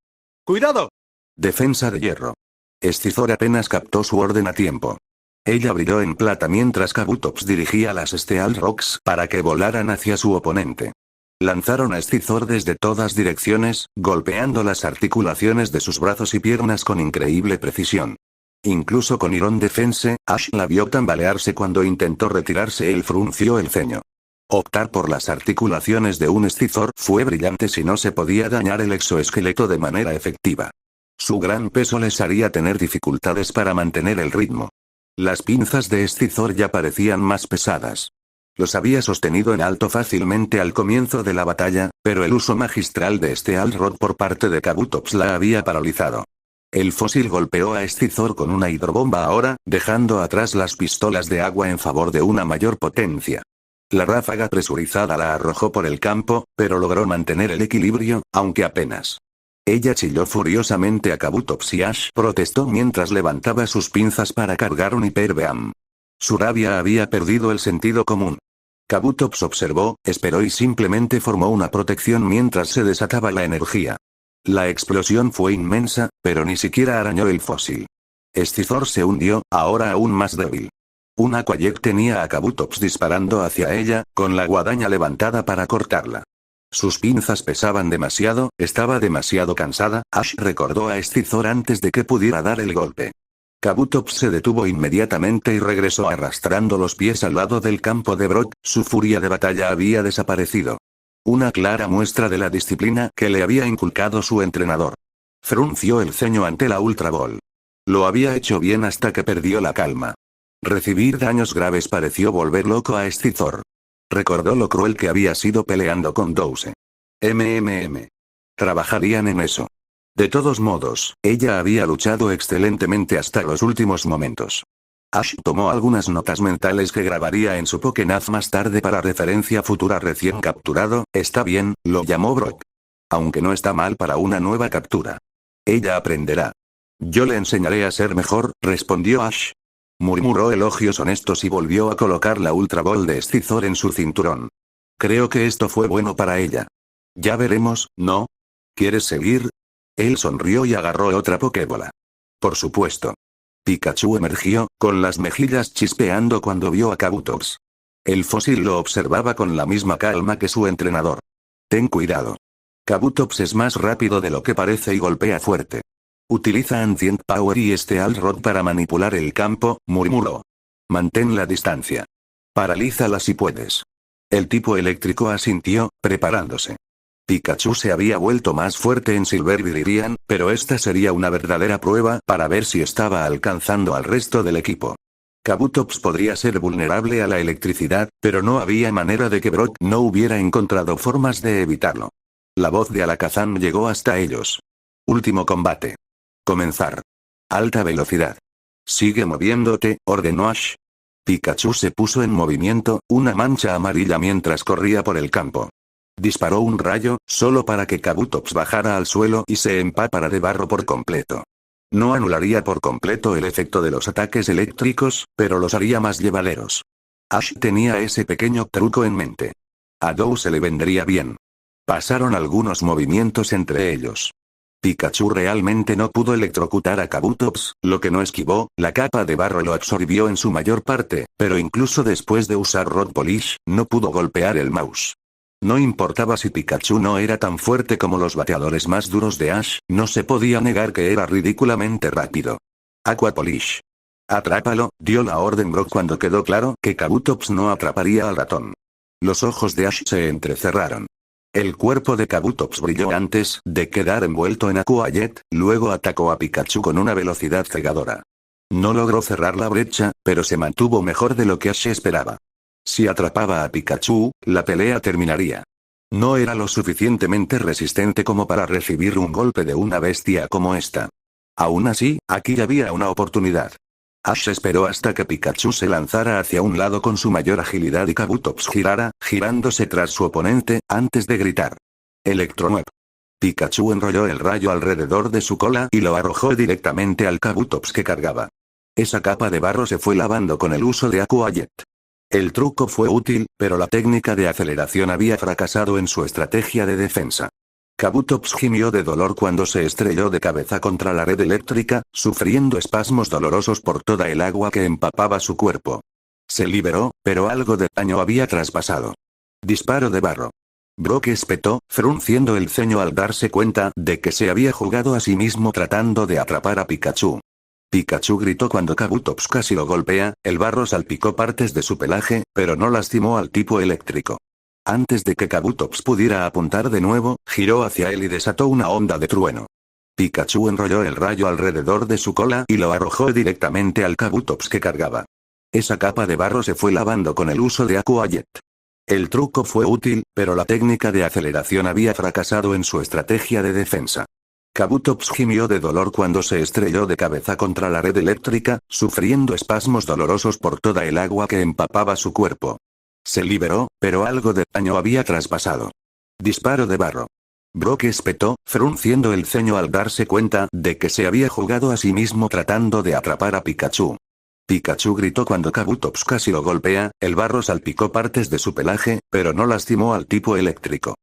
¡Cuidado! Defensa de hierro. Escizor apenas captó su orden a tiempo. Ella brilló en plata mientras Kabutops dirigía las Steel Rocks para que volaran hacia su oponente. Lanzaron a Escizor desde todas direcciones, golpeando las articulaciones de sus brazos y piernas con increíble precisión. Incluso con Iron Defense, Ash la vio tambalearse cuando intentó retirarse. Él frunció el ceño. Optar por las articulaciones de un Scizor fue brillante si no se podía dañar el exoesqueleto de manera efectiva. Su gran peso les haría tener dificultades para mantener el ritmo. Las pinzas de Scizor ya parecían más pesadas. Los había sostenido en alto fácilmente al comienzo de la batalla, pero el uso magistral de este Alrod por parte de Kabutops la había paralizado. El fósil golpeó a Scizor con una hidrobomba ahora, dejando atrás las pistolas de agua en favor de una mayor potencia. La ráfaga presurizada la arrojó por el campo, pero logró mantener el equilibrio, aunque apenas. Ella chilló furiosamente a Kabutops y Ash protestó mientras levantaba sus pinzas para cargar un Hyper Beam. Su rabia había perdido el sentido común. Kabutops observó, esperó y simplemente formó una protección mientras se desataba la energía. La explosión fue inmensa, pero ni siquiera arañó el fósil. Scizor se hundió, ahora aún más débil. Un Aquajet tenía a Kabutops disparando hacia ella, con la guadaña levantada para cortarla. Sus pinzas pesaban demasiado, estaba demasiado cansada. Ash recordó a Scizor antes de que pudiera dar el golpe. Kabutops se detuvo inmediatamente y regresó arrastrando los pies al lado del campo de Brock, su furia de batalla había desaparecido. Una clara muestra de la disciplina que le había inculcado su entrenador. Frunció el ceño ante la Ultra Ball. Lo había hecho bien hasta que perdió la calma. Recibir daños graves pareció volver loco a Scizor. Recordó lo cruel que había sido peleando con Douse. Trabajarían en eso. De todos modos, ella había luchado excelentemente hasta los últimos momentos. Ash tomó algunas notas mentales que grabaría en su Pokénaz más tarde para referencia futura recién capturado. Está bien, lo llamó Brock. Aunque no está mal para una nueva captura. Ella aprenderá. Yo le enseñaré a ser mejor, respondió Ash. Murmuró elogios honestos y volvió a colocar la Ultra Ball de Scizor en su cinturón. Creo que esto fue bueno para ella. Ya veremos, ¿no? ¿Quieres seguir? Él sonrió y agarró otra Pokébola. Por supuesto. Pikachu emergió, con las mejillas chispeando cuando vio a Kabutops. El fósil lo observaba con la misma calma que su entrenador. Ten cuidado. Kabutops es más rápido de lo que parece y golpea fuerte. Utiliza Ancient Power y este Alrod para manipular el campo, murmuró. Mantén la distancia. Paralízala si puedes. El tipo eléctrico asintió, preparándose. Pikachu se había vuelto más fuerte en Silver Viridian, pero esta sería una verdadera prueba para ver si estaba alcanzando al resto del equipo. Kabutops podría ser vulnerable a la electricidad, pero no había manera de que Brock no hubiera encontrado formas de evitarlo. La voz de Alakazam llegó hasta ellos. Último combate. Comenzar. Alta velocidad. Sigue moviéndote, ordenó Ash. Pikachu se puso en movimiento, una mancha amarilla mientras corría por el campo. Disparó un rayo, solo para que Kabutops bajara al suelo y se empapara de barro por completo. No anularía por completo el efecto de los ataques eléctricos, pero los haría más llevaderos. Ash tenía ese pequeño truco en mente. A Dow se le vendría bien. Pasaron algunos movimientos entre ellos. Pikachu realmente no pudo electrocutar a Kabutops, lo que no esquivó, la capa de barro lo absorbió en su mayor parte, pero incluso después de usar Rock Polish, no pudo golpear el mouse. No importaba si Pikachu no era tan fuerte como los bateadores más duros de Ash, no se podía negar que era ridículamente rápido. Aqua Polish. Atrápalo, dio la orden Brock cuando quedó claro que Kabutops no atraparía al ratón. Los ojos de Ash se entrecerraron. El cuerpo de Kabutops brilló antes de quedar envuelto en Aqua Jet, luego atacó a Pikachu con una velocidad cegadora. No logró cerrar la brecha, pero se mantuvo mejor de lo que Ash esperaba. Si atrapaba a Pikachu, la pelea terminaría. No era lo suficientemente resistente como para recibir un golpe de una bestia como esta. Aún así, aquí había una oportunidad. Ash esperó hasta que Pikachu se lanzara hacia un lado con su mayor agilidad y Kabutops girara, girándose tras su oponente, antes de gritar. Electronuep. Pikachu enrolló el rayo alrededor de su cola y lo arrojó directamente al Kabutops que cargaba. Esa capa de barro se fue lavando con el uso de Aqua Jet. El truco fue útil, pero la técnica de aceleración había fracasado en su estrategia de defensa. Kabutops gimió de dolor cuando se estrelló de cabeza contra la red eléctrica, sufriendo espasmos dolorosos por toda el agua que empapaba su cuerpo. Se liberó, pero algo de daño había traspasado. Disparo de barro. Brock espetó, frunciendo el ceño al darse cuenta de que se había jugado a sí mismo tratando de atrapar a Pikachu. Pikachu gritó cuando Kabutops casi lo golpea, el barro salpicó partes de su pelaje, pero no lastimó al tipo eléctrico. Antes de que Kabutops pudiera apuntar de nuevo, giró hacia él y desató una onda de trueno. Pikachu enrolló el rayo alrededor de su cola y lo arrojó directamente al Kabutops que cargaba. Esa capa de barro se fue lavando con el uso de Aqua Jet. El truco fue útil, pero la técnica de aceleración había fracasado en su estrategia de defensa. Kabutops gimió de dolor cuando se estrelló de cabeza contra la red eléctrica, sufriendo espasmos dolorosos por toda el agua que empapaba su cuerpo. Se liberó, pero algo de daño había traspasado. Disparo de barro. Brock espetó, frunciendo el ceño al darse cuenta de que se había jugado a sí mismo tratando de atrapar a Pikachu. Pikachu gritó cuando Kabutops casi lo golpea, el barro salpicó partes de su pelaje, pero no lastimó al tipo eléctrico.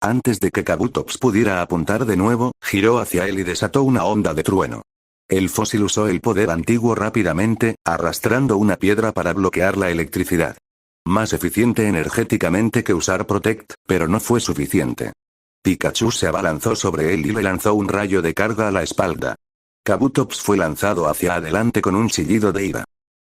Antes de que Kabutops pudiera apuntar de nuevo, giró hacia él y desató una onda de trueno. El fósil usó el poder antiguo rápidamente, arrastrando una piedra para bloquear la electricidad. Más eficiente energéticamente que usar Protect, pero no fue suficiente. Pikachu se abalanzó sobre él y le lanzó un rayo de carga a la espalda. Kabutops fue lanzado hacia adelante con un chillido de ira.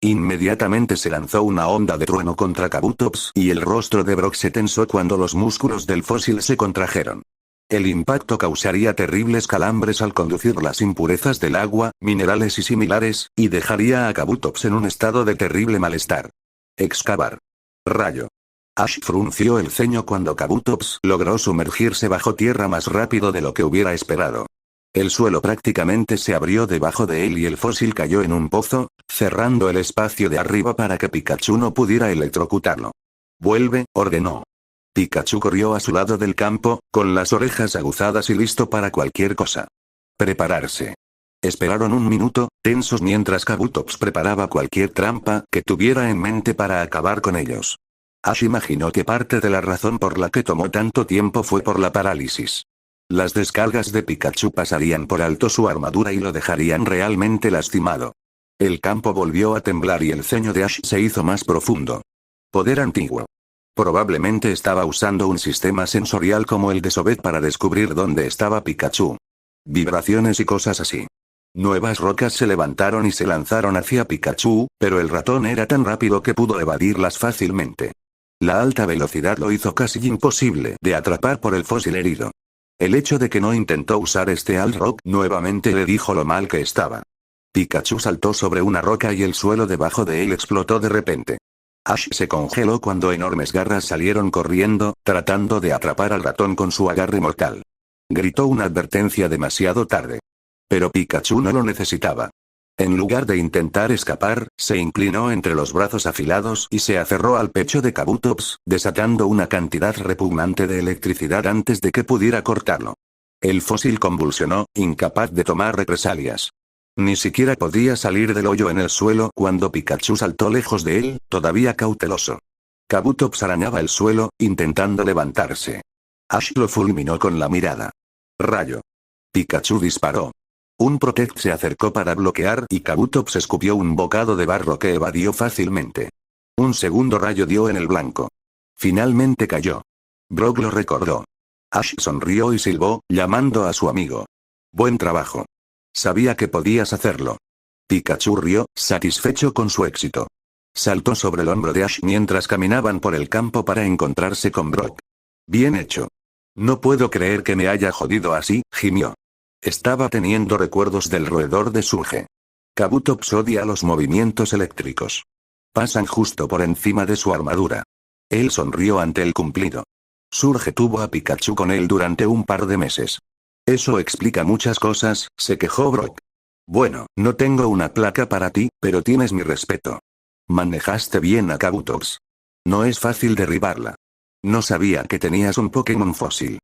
Inmediatamente se lanzó una onda de trueno contra Kabutops y el rostro de Brock se tensó cuando los músculos del fósil se contrajeron. El impacto causaría terribles calambres al conducir las impurezas del agua, minerales y similares, y dejaría a Kabutops en un estado de terrible malestar. Excavar. Rayo. Ash frunció el ceño cuando Kabutops logró sumergirse bajo tierra más rápido de lo que hubiera esperado. El suelo prácticamente se abrió debajo de él y el fósil cayó en un pozo, cerrando el espacio de arriba para que Pikachu no pudiera electrocutarlo. Vuelve, ordenó. Pikachu corrió a su lado del campo, con las orejas aguzadas y listo para cualquier cosa. Prepararse. Esperaron un minuto, tensos mientras Kabutops preparaba cualquier trampa que tuviera en mente para acabar con ellos. Ash imaginó que parte de la razón por la que tomó tanto tiempo fue por la parálisis. Las descargas de Pikachu pasarían por alto su armadura y lo dejarían realmente lastimado. El campo volvió a temblar y el ceño de Ash se hizo más profundo. Poder antiguo. Probablemente estaba usando un sistema sensorial como el de Sobet para descubrir dónde estaba Pikachu. Vibraciones y cosas así. Nuevas rocas se levantaron y se lanzaron hacia Pikachu, pero el ratón era tan rápido que pudo evadirlas fácilmente. La alta velocidad lo hizo casi imposible de atrapar por el fósil herido. El hecho de que no intentó usar este All Rock nuevamente le dijo lo mal que estaba. Pikachu saltó sobre una roca y el suelo debajo de él explotó de repente. Ash se congeló cuando enormes garras salieron corriendo, tratando de atrapar al ratón con su agarre mortal. Gritó una advertencia demasiado tarde. Pero Pikachu no lo necesitaba. En lugar de intentar escapar, se inclinó entre los brazos afilados y se aferró al pecho de Kabutops, desatando una cantidad repugnante de electricidad antes de que pudiera cortarlo. El fósil convulsionó, incapaz de tomar represalias. Ni siquiera podía salir del hoyo en el suelo cuando Pikachu saltó lejos de él, todavía cauteloso. Kabutops arañaba el suelo, intentando levantarse. Ash lo fulminó con la mirada. Rayo. Pikachu disparó. Un Protect se acercó para bloquear y Kabutops escupió un bocado de barro que evadió fácilmente. Un segundo rayo dio en el blanco. Finalmente cayó. Brock lo recordó. Ash sonrió y silbó, llamando a su amigo. Buen trabajo. Sabía que podías hacerlo. Pikachu rió, satisfecho con su éxito. Saltó sobre el hombro de Ash mientras caminaban por el campo para encontrarse con Brock. Bien hecho. No puedo creer que me haya jodido así, gimió. Estaba teniendo recuerdos del roedor de Surge. Kabutops odia los movimientos eléctricos. Pasan justo por encima de su armadura. Él sonrió ante el cumplido. Surge tuvo a Pikachu con él durante un par de meses. Eso explica muchas cosas, se quejó Brock. Bueno, no tengo una placa para ti, pero tienes mi respeto. Manejaste bien a Kabutops. No es fácil derribarla. No sabía que tenías un Pokémon fósil.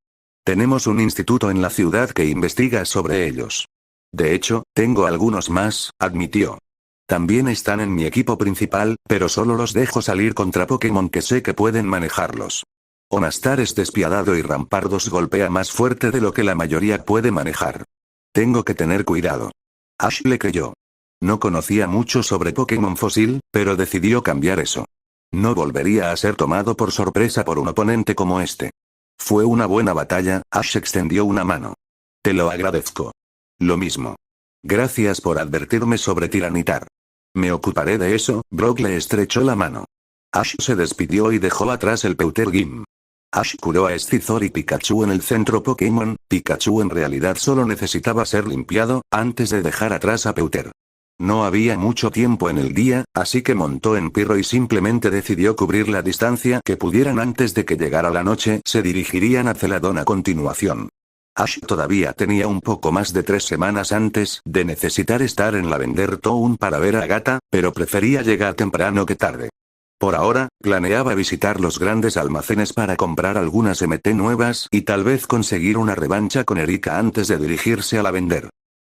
Tenemos un instituto en la ciudad que investiga sobre ellos. De hecho, tengo algunos más, admitió. También están en mi equipo principal, pero solo los dejo salir contra Pokémon que sé que pueden manejarlos. Onastar es despiadado y Rampardos golpea más fuerte de lo que la mayoría puede manejar. Tengo que tener cuidado. Ash le creyó. No conocía mucho sobre Pokémon fósil, pero decidió cambiar eso. No volvería a ser tomado por sorpresa por un oponente como este. Fue una buena batalla, Ash extendió una mano. Te lo agradezco. Lo mismo. Gracias por advertirme sobre Tiranitar. Me ocuparé de eso. Brock le estrechó la mano. Ash se despidió y dejó atrás el Pewter Gym. Ash curó a Scizor y Pikachu en el centro Pokémon. Pikachu en realidad solo necesitaba ser limpiado, antes de dejar atrás a Pewter. No había mucho tiempo en el día, así que montó en Pyro y simplemente decidió cubrir la distancia que pudieran antes de que llegara la noche. Se dirigirían a Celadon a continuación. Ash todavía tenía un poco más de 3 semanas antes de necesitar estar en Lavender Town para ver a Agatha, pero prefería llegar temprano que tarde. Por ahora, planeaba visitar los grandes almacenes para comprar algunas MT nuevas y tal vez conseguir una revancha con Erika antes de dirigirse a Lavender.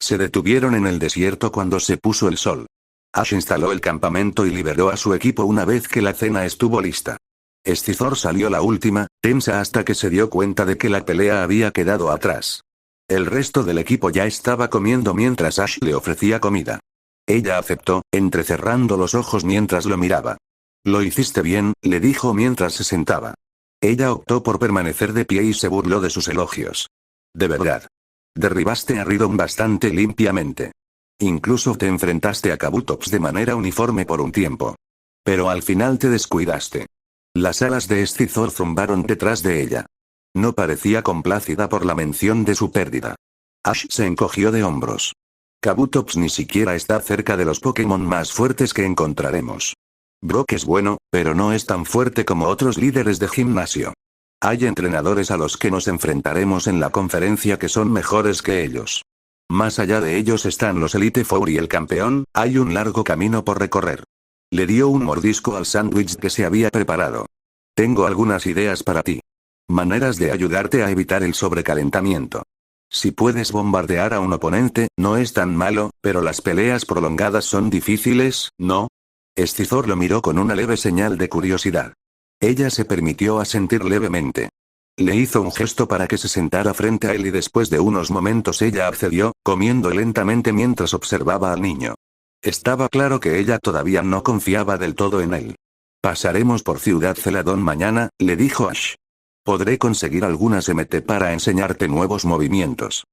Se detuvieron en el desierto cuando se puso el sol. Ash instaló el campamento y liberó a su equipo una vez que la cena estuvo lista. Scizor salió la última, tensa hasta que se dio cuenta de que la pelea había quedado atrás. El resto del equipo ya estaba comiendo mientras Ash le ofrecía comida. Ella aceptó, entrecerrando los ojos mientras lo miraba. Lo hiciste bien, le dijo mientras se sentaba. Ella optó por permanecer de pie y se burló de sus elogios. De verdad. Derribaste a Ridon bastante limpiamente. Incluso te enfrentaste a Kabutops de manera uniforme por un tiempo. Pero al final te descuidaste. Las alas de Scizor zumbaron detrás de ella. No parecía complacida por la mención de su pérdida. Ash se encogió de hombros. Kabutops ni siquiera está cerca de los Pokémon más fuertes que encontraremos. Brock es bueno, pero no es tan fuerte como otros líderes de gimnasio. Hay entrenadores a los que nos enfrentaremos en la conferencia que son mejores que ellos. Más allá de ellos están los Elite Four y el campeón, hay un largo camino por recorrer. Le dio un mordisco al sándwich que se había preparado. Tengo algunas ideas para ti. Maneras de ayudarte a evitar el sobrecalentamiento. Si puedes bombardear a un oponente, no es tan malo, pero las peleas prolongadas son difíciles, ¿no? Scizor lo miró con una leve señal de curiosidad. Ella se permitió asentir levemente. Le hizo un gesto para que se sentara frente a él y después de unos momentos ella accedió, comiendo lentamente mientras observaba al niño. Estaba claro que ella todavía no confiaba del todo en él. Pasaremos por Ciudad Celadon mañana, le dijo Ash. Podré conseguir algunas MT para enseñarte nuevos movimientos.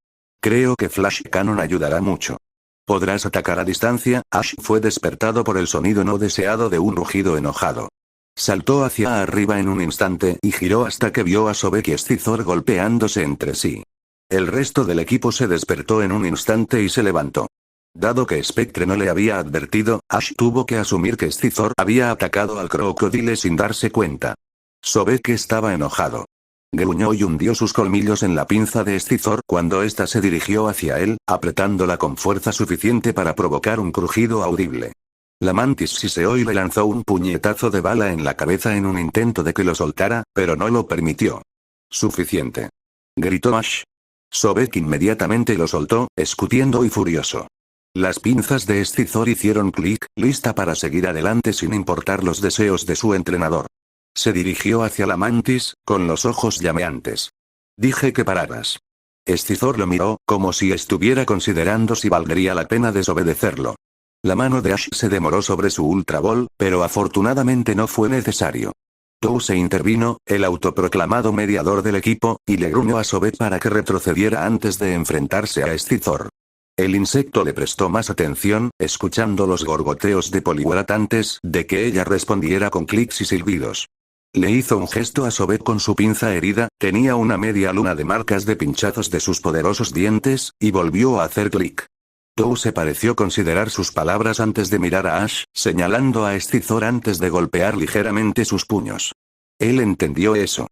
Creo que Flash Cannon ayudará mucho. ¿Podrás atacar a distancia? Ash fue despertado por el sonido no deseado de un rugido enojado. Saltó hacia arriba en un instante y giró hasta que vio a Sobek y Scizor golpeándose entre sí. El resto del equipo se despertó en un instante y se levantó. Dado que Spectre no le había advertido, Ash tuvo que asumir que Scizor había atacado al crocodile sin darse cuenta. Sobek estaba enojado. Gruñó y hundió sus colmillos en la pinza de Scizor cuando ésta se dirigió hacia él, apretándola con fuerza suficiente para provocar un crujido audible. La mantis siseó y le lanzó un puñetazo de bala en la cabeza en un intento de que lo soltara, pero no lo permitió. Suficiente. Gritó Ash. Sobek inmediatamente lo soltó, escupiendo y furioso. Las pinzas de Scizor hicieron clic, lista para seguir adelante sin importar los deseos de su entrenador. Se dirigió hacia la mantis, con los ojos llameantes. Dije que pararas. Scizor lo miró, como si estuviera considerando si valdría la pena desobedecerlo. La mano de Ash se demoró sobre su Ultra Ball, pero afortunadamente no fue necesario. Tou se intervino, el autoproclamado mediador del equipo, y le gruñó a Sobek para que retrocediera antes de enfrentarse a Scizor. El insecto le prestó más atención, escuchando los gorgoteos de Poliwrath antes de que ella respondiera con clics y silbidos. Le hizo un gesto a Sobek con su pinza herida, tenía una media luna de marcas de pinchazos de sus poderosos dientes, y volvió a hacer clic. Tou se pareció considerar sus palabras antes de mirar a Ash, señalando a Scizor antes de golpear ligeramente sus puños. Él entendió eso.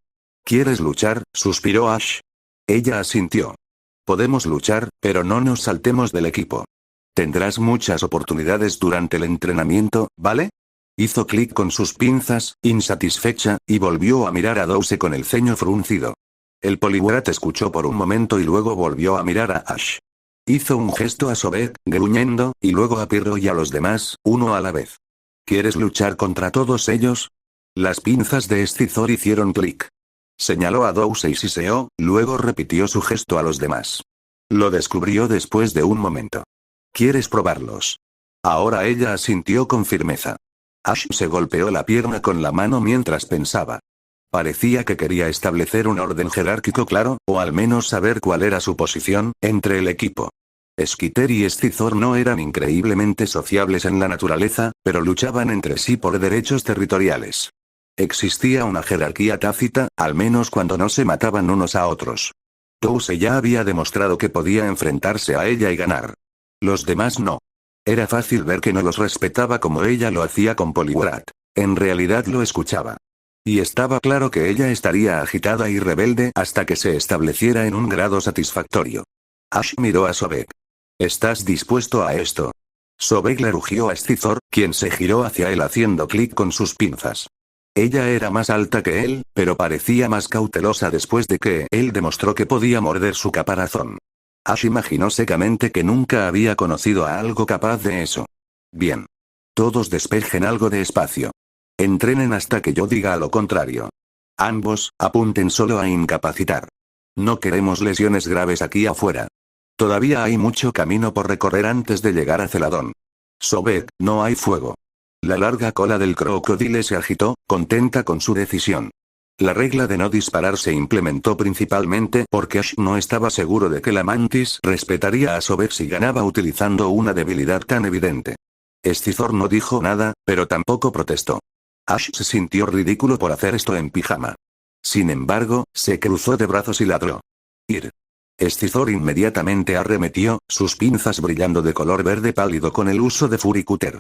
¿Quieres luchar?, suspiró Ash. Ella asintió. Podemos luchar, pero no nos saltemos del equipo. Tendrás muchas oportunidades durante el entrenamiento, ¿vale? Hizo clic con sus pinzas, insatisfecha, y volvió a mirar a Douse con el ceño fruncido. El Poliwrath escuchó por un momento y luego volvió a mirar a Ash. Hizo un gesto a Sobek, gruñendo, y luego a Pirro y a los demás, uno a la vez. ¿Quieres luchar contra todos ellos? Las pinzas de Scizor hicieron clic. Señaló a Douse y siseó, luego repitió su gesto a los demás. Lo descubrió después de un momento. ¿Quieres probarlos? Ahora ella asintió con firmeza. Ash se golpeó la pierna con la mano mientras pensaba. Parecía que quería establecer un orden jerárquico claro, o al menos saber cuál era su posición, entre el equipo. Skitter y Scizor no eran increíblemente sociables en la naturaleza, pero luchaban entre sí por derechos territoriales. Existía una jerarquía tácita, al menos cuando no se mataban unos a otros. Touse ya había demostrado que podía enfrentarse a ella y ganar. Los demás no. Era fácil ver que no los respetaba como ella lo hacía con Poliwrath. En realidad lo escuchaba. Y estaba claro que ella estaría agitada y rebelde hasta que se estableciera en un grado satisfactorio. Ash miró a Sobek. ¿Estás dispuesto a esto? Sobek le rugió a Scizor, quien se giró hacia él haciendo clic con sus pinzas. Ella era más alta que él, pero parecía más cautelosa después de que él demostró que podía morder su caparazón. Ash imaginó secamente que nunca había conocido a algo capaz de eso. Bien. Todos despejen algo de espacio. Entrenen hasta que yo diga lo contrario. Ambos, apunten solo a incapacitar. No queremos lesiones graves aquí afuera. Todavía hay mucho camino por recorrer antes de llegar a Celadón. Sobek, no hay fuego. La larga cola del crocodile se agitó, contenta con su decisión. La regla de no disparar se implementó principalmente porque Ash no estaba seguro de que la mantis respetaría a Sobek si ganaba utilizando una debilidad tan evidente. Scizor no dijo nada, pero tampoco protestó. Ash se sintió ridículo por hacer esto en pijama. Sin embargo, se cruzó de brazos y ladró. Ir. Scizor inmediatamente arremetió, sus pinzas brillando de color verde pálido con el uso de Furicutter.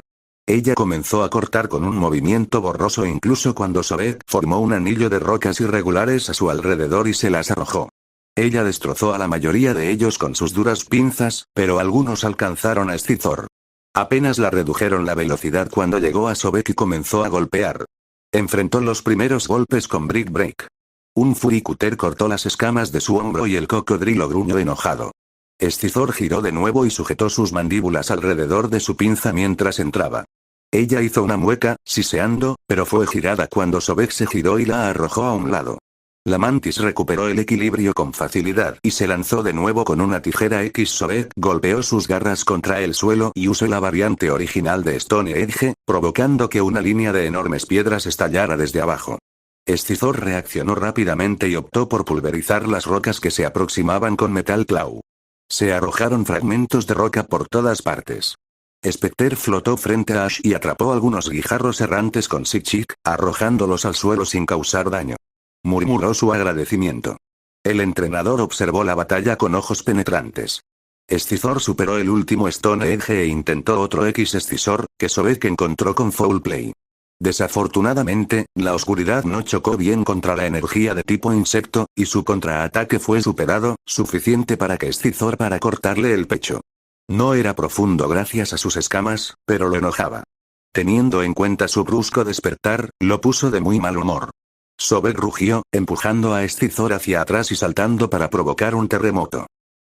Ella comenzó a cortar con un movimiento borroso incluso cuando Sobek formó un anillo de rocas irregulares a su alrededor y se las arrojó. Ella destrozó a la mayoría de ellos con sus duras pinzas, pero algunos alcanzaron a Scizor. Apenas la redujeron la velocidad cuando llegó a Sobek y comenzó a golpear. Enfrentó los primeros golpes con Brick Break. Un Furicutter cortó las escamas de su hombro y el cocodrilo gruñó enojado. Scizor giró de nuevo y sujetó sus mandíbulas alrededor de su pinza mientras entraba. Ella hizo una mueca, siseando, pero fue girada cuando Sobek se giró y la arrojó a un lado. La mantis recuperó el equilibrio con facilidad y se lanzó de nuevo con una tijera X. Sobek golpeó sus garras contra el suelo y usó la variante original de Stone Edge, provocando que una línea de enormes piedras estallara desde abajo. Scizor reaccionó rápidamente y optó por pulverizar las rocas que se aproximaban con Metal Claw. Se arrojaron fragmentos de roca por todas partes. Specter flotó frente a Ash y atrapó algunos guijarros errantes con Sichik, arrojándolos al suelo sin causar daño. Murmuró su agradecimiento. El entrenador observó la batalla con ojos penetrantes. Scizor superó el último Stone Edge e intentó otro X Scizor, que Sobek encontró con Foul Play. Desafortunadamente, la oscuridad no chocó bien contra la energía de tipo insecto, y su contraataque fue superado, suficiente para que Scizor para cortarle el pecho. No era profundo gracias a sus escamas, pero lo enojaba. Teniendo en cuenta su brusco despertar, lo puso de muy mal humor. Sobek rugió, empujando a Scizor hacia atrás y saltando para provocar un terremoto.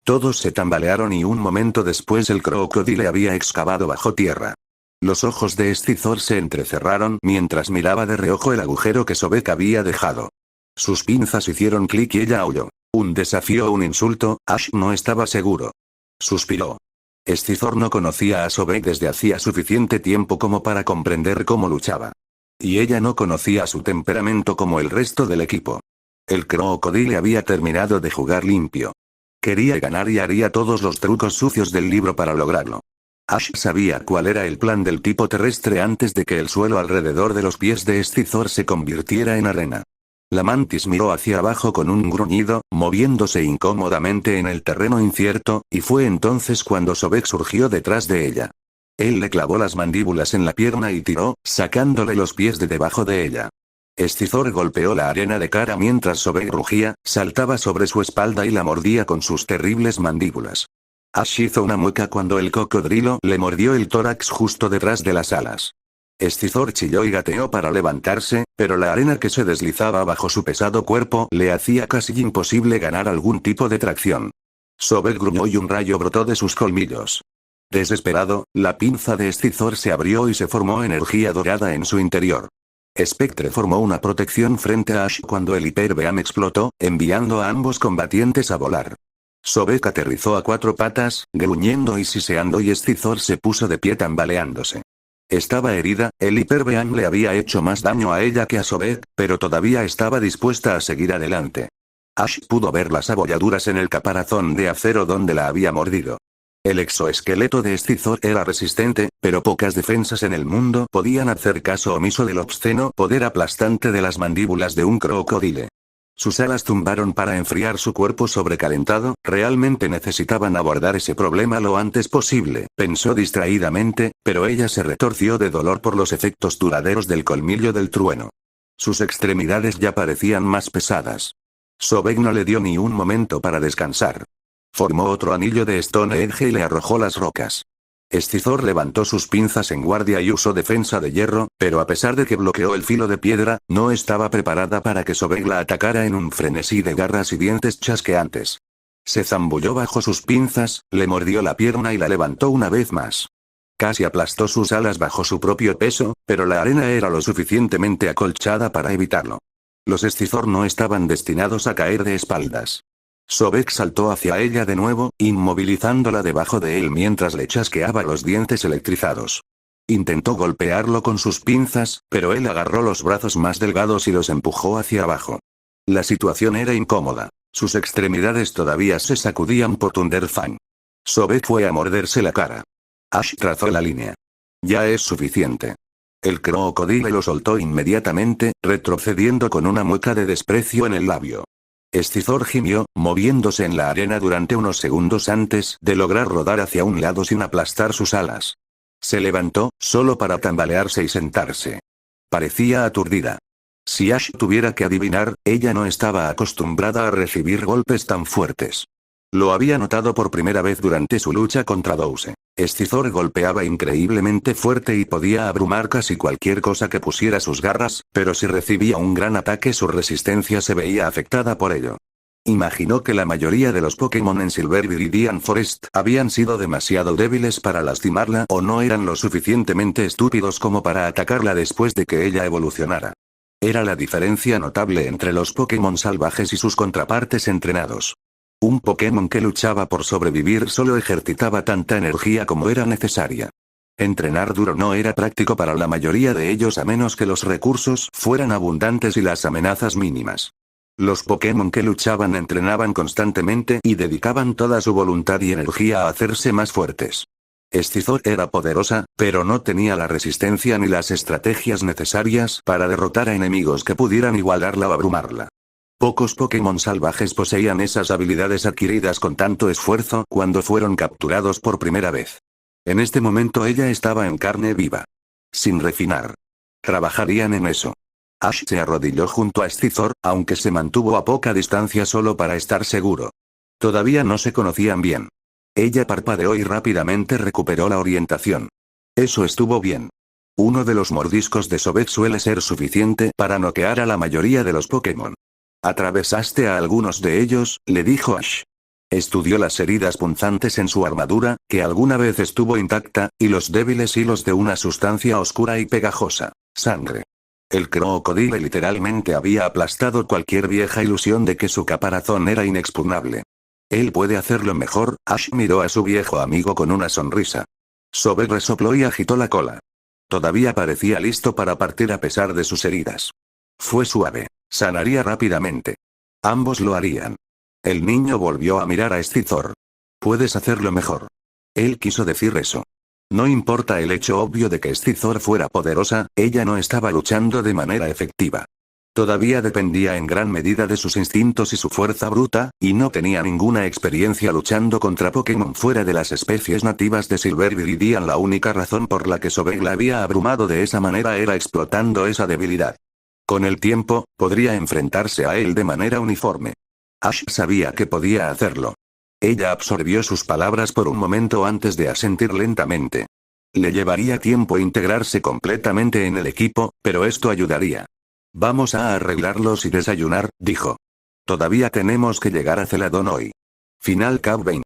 Todos se tambalearon y un momento después el crocodile había excavado bajo tierra. Los ojos de Scizor se entrecerraron mientras miraba de reojo el agujero que Sobek había dejado. Sus pinzas hicieron clic y ella aulló. ¿Un desafío o un insulto? Ash no estaba seguro. Suspiró. Scizor no conocía a Sobek desde hacía suficiente tiempo como para comprender cómo luchaba. Y ella no conocía su temperamento como el resto del equipo. El crocodile había terminado de jugar limpio. Quería ganar y haría todos los trucos sucios del libro para lograrlo. Ash sabía cuál era el plan del tipo terrestre antes de que el suelo alrededor de los pies de Scizor se convirtiera en arena. La mantis miró hacia abajo con un gruñido, moviéndose incómodamente en el terreno incierto, y fue entonces cuando Sobek surgió detrás de ella. Él le clavó las mandíbulas en la pierna y tiró, sacándole los pies de debajo de ella. Scizor golpeó la arena de cara mientras Sobek rugía, saltaba sobre su espalda y la mordía con sus terribles mandíbulas. Ash hizo una mueca cuando el cocodrilo le mordió el tórax justo detrás de las alas. Scizor chilló y gateó para levantarse, pero la arena que se deslizaba bajo su pesado cuerpo le hacía casi imposible ganar algún tipo de tracción. Sobek gruñó y un rayo brotó de sus colmillos. Desesperado, la pinza de Scizor se abrió y se formó energía dorada en su interior. Spectre formó una protección frente a Ash cuando el Hyper Beam explotó, enviando a ambos combatientes a volar. Sobek aterrizó a cuatro patas, gruñendo y siseando y Scizor se puso de pie tambaleándose. Estaba herida, el Hyper Beam le había hecho más daño a ella que a Sobek, pero todavía estaba dispuesta a seguir adelante. Ash pudo ver las abolladuras en el caparazón de acero donde la había mordido. El exoesqueleto de Scizor era resistente, pero pocas defensas en el mundo podían hacer caso omiso del obsceno poder aplastante de las mandíbulas de un crocodile. Sus alas tumbaron para enfriar su cuerpo sobrecalentado, realmente necesitaban abordar ese problema lo antes posible, pensó distraídamente, pero ella se retorció de dolor por los efectos duraderos del colmillo del trueno. Sus extremidades ya parecían más pesadas. Sobek no le dio ni un momento para descansar. Formó otro anillo de Stone Edge y le arrojó las rocas. Scizor levantó sus pinzas en guardia y usó defensa de hierro, pero a pesar de que bloqueó el filo de piedra, no estaba preparada para que Sobek la atacara en un frenesí de garras y dientes chasqueantes. Se zambulló bajo sus pinzas, le mordió la pierna y la levantó una vez más. Casi aplastó sus alas bajo su propio peso, pero la arena era lo suficientemente acolchada para evitarlo. Los Scizor no estaban destinados a caer de espaldas. Sobek saltó hacia ella de nuevo, inmovilizándola debajo de él mientras le chasqueaba los dientes electrizados. Intentó golpearlo con sus pinzas, pero él agarró los brazos más delgados y los empujó hacia abajo. La situación era incómoda. Sus extremidades todavía se sacudían por Thunderfang. Sobek fue a morderse la cara. Ash trazó la línea. Ya es suficiente. El crocodile lo soltó inmediatamente, retrocediendo con una mueca de desprecio en el labio. Scizor gimió, moviéndose en la arena durante unos segundos antes de lograr rodar hacia un lado sin aplastar sus alas. Se levantó, solo para tambalearse y sentarse. Parecía aturdida. Si Ash tuviera que adivinar, ella no estaba acostumbrada a recibir golpes tan fuertes. Lo había notado por primera vez durante su lucha contra Douse. Scizor golpeaba increíblemente fuerte y podía abrumar casi cualquier cosa que pusiera sus garras, pero si recibía un gran ataque su resistencia se veía afectada por ello. Imaginó que la mayoría de los Pokémon en Silver Viridian Forest habían sido demasiado débiles para lastimarla o no eran lo suficientemente estúpidos como para atacarla después de que ella evolucionara. Era la diferencia notable entre los Pokémon salvajes y sus contrapartes entrenados. Un Pokémon que luchaba por sobrevivir solo ejercitaba tanta energía como era necesaria. Entrenar duro no era práctico para la mayoría de ellos a menos que los recursos fueran abundantes y las amenazas mínimas. Los Pokémon que luchaban entrenaban constantemente y dedicaban toda su voluntad y energía a hacerse más fuertes. Scizor era poderosa, pero no tenía la resistencia ni las estrategias necesarias para derrotar a enemigos que pudieran igualarla o abrumarla. Pocos Pokémon salvajes poseían esas habilidades adquiridas con tanto esfuerzo cuando fueron capturados por primera vez. En este momento ella estaba en carne viva. Sin refinar. Trabajarían en eso. Ash se arrodilló junto a Scizor, aunque se mantuvo a poca distancia solo para estar seguro. Todavía no se conocían bien. Ella parpadeó y rápidamente recuperó la orientación. Eso estuvo bien. Uno de los mordiscos de Sobek suele ser suficiente para noquear a la mayoría de los Pokémon. Atravesaste a algunos de ellos, le dijo Ash. Estudió las heridas punzantes en su armadura, que alguna vez estuvo intacta, y los débiles hilos de una sustancia oscura y pegajosa, sangre. El crocodile literalmente había aplastado cualquier vieja ilusión de que su caparazón era inexpugnable. Él puede hacerlo mejor, Ash miró a su viejo amigo con una sonrisa. Sobek resopló y agitó la cola. Todavía parecía listo para partir a pesar de sus heridas. Fue suave. Sanaría rápidamente. Ambos lo harían. El niño volvió a mirar a Scizor. Puedes hacerlo mejor. Él quiso decir eso. No importa el hecho obvio de que Scizor fuera poderosa, ella no estaba luchando de manera efectiva. Todavía dependía en gran medida de sus instintos y su fuerza bruta, y no tenía ninguna experiencia luchando contra Pokémon fuera de las especies nativas de Silver Viridian. La única razón por la que Sobek la había abrumado de esa manera era explotando esa debilidad. Con el tiempo, podría enfrentarse a él de manera uniforme. Ash sabía que podía hacerlo. Ella absorbió sus palabras por un momento antes de asentir lentamente. Le llevaría tiempo integrarse completamente en el equipo, pero esto ayudaría. Vamos a arreglarlos y desayunar, dijo. Todavía tenemos que llegar a Celadon hoy. Final Cap 20.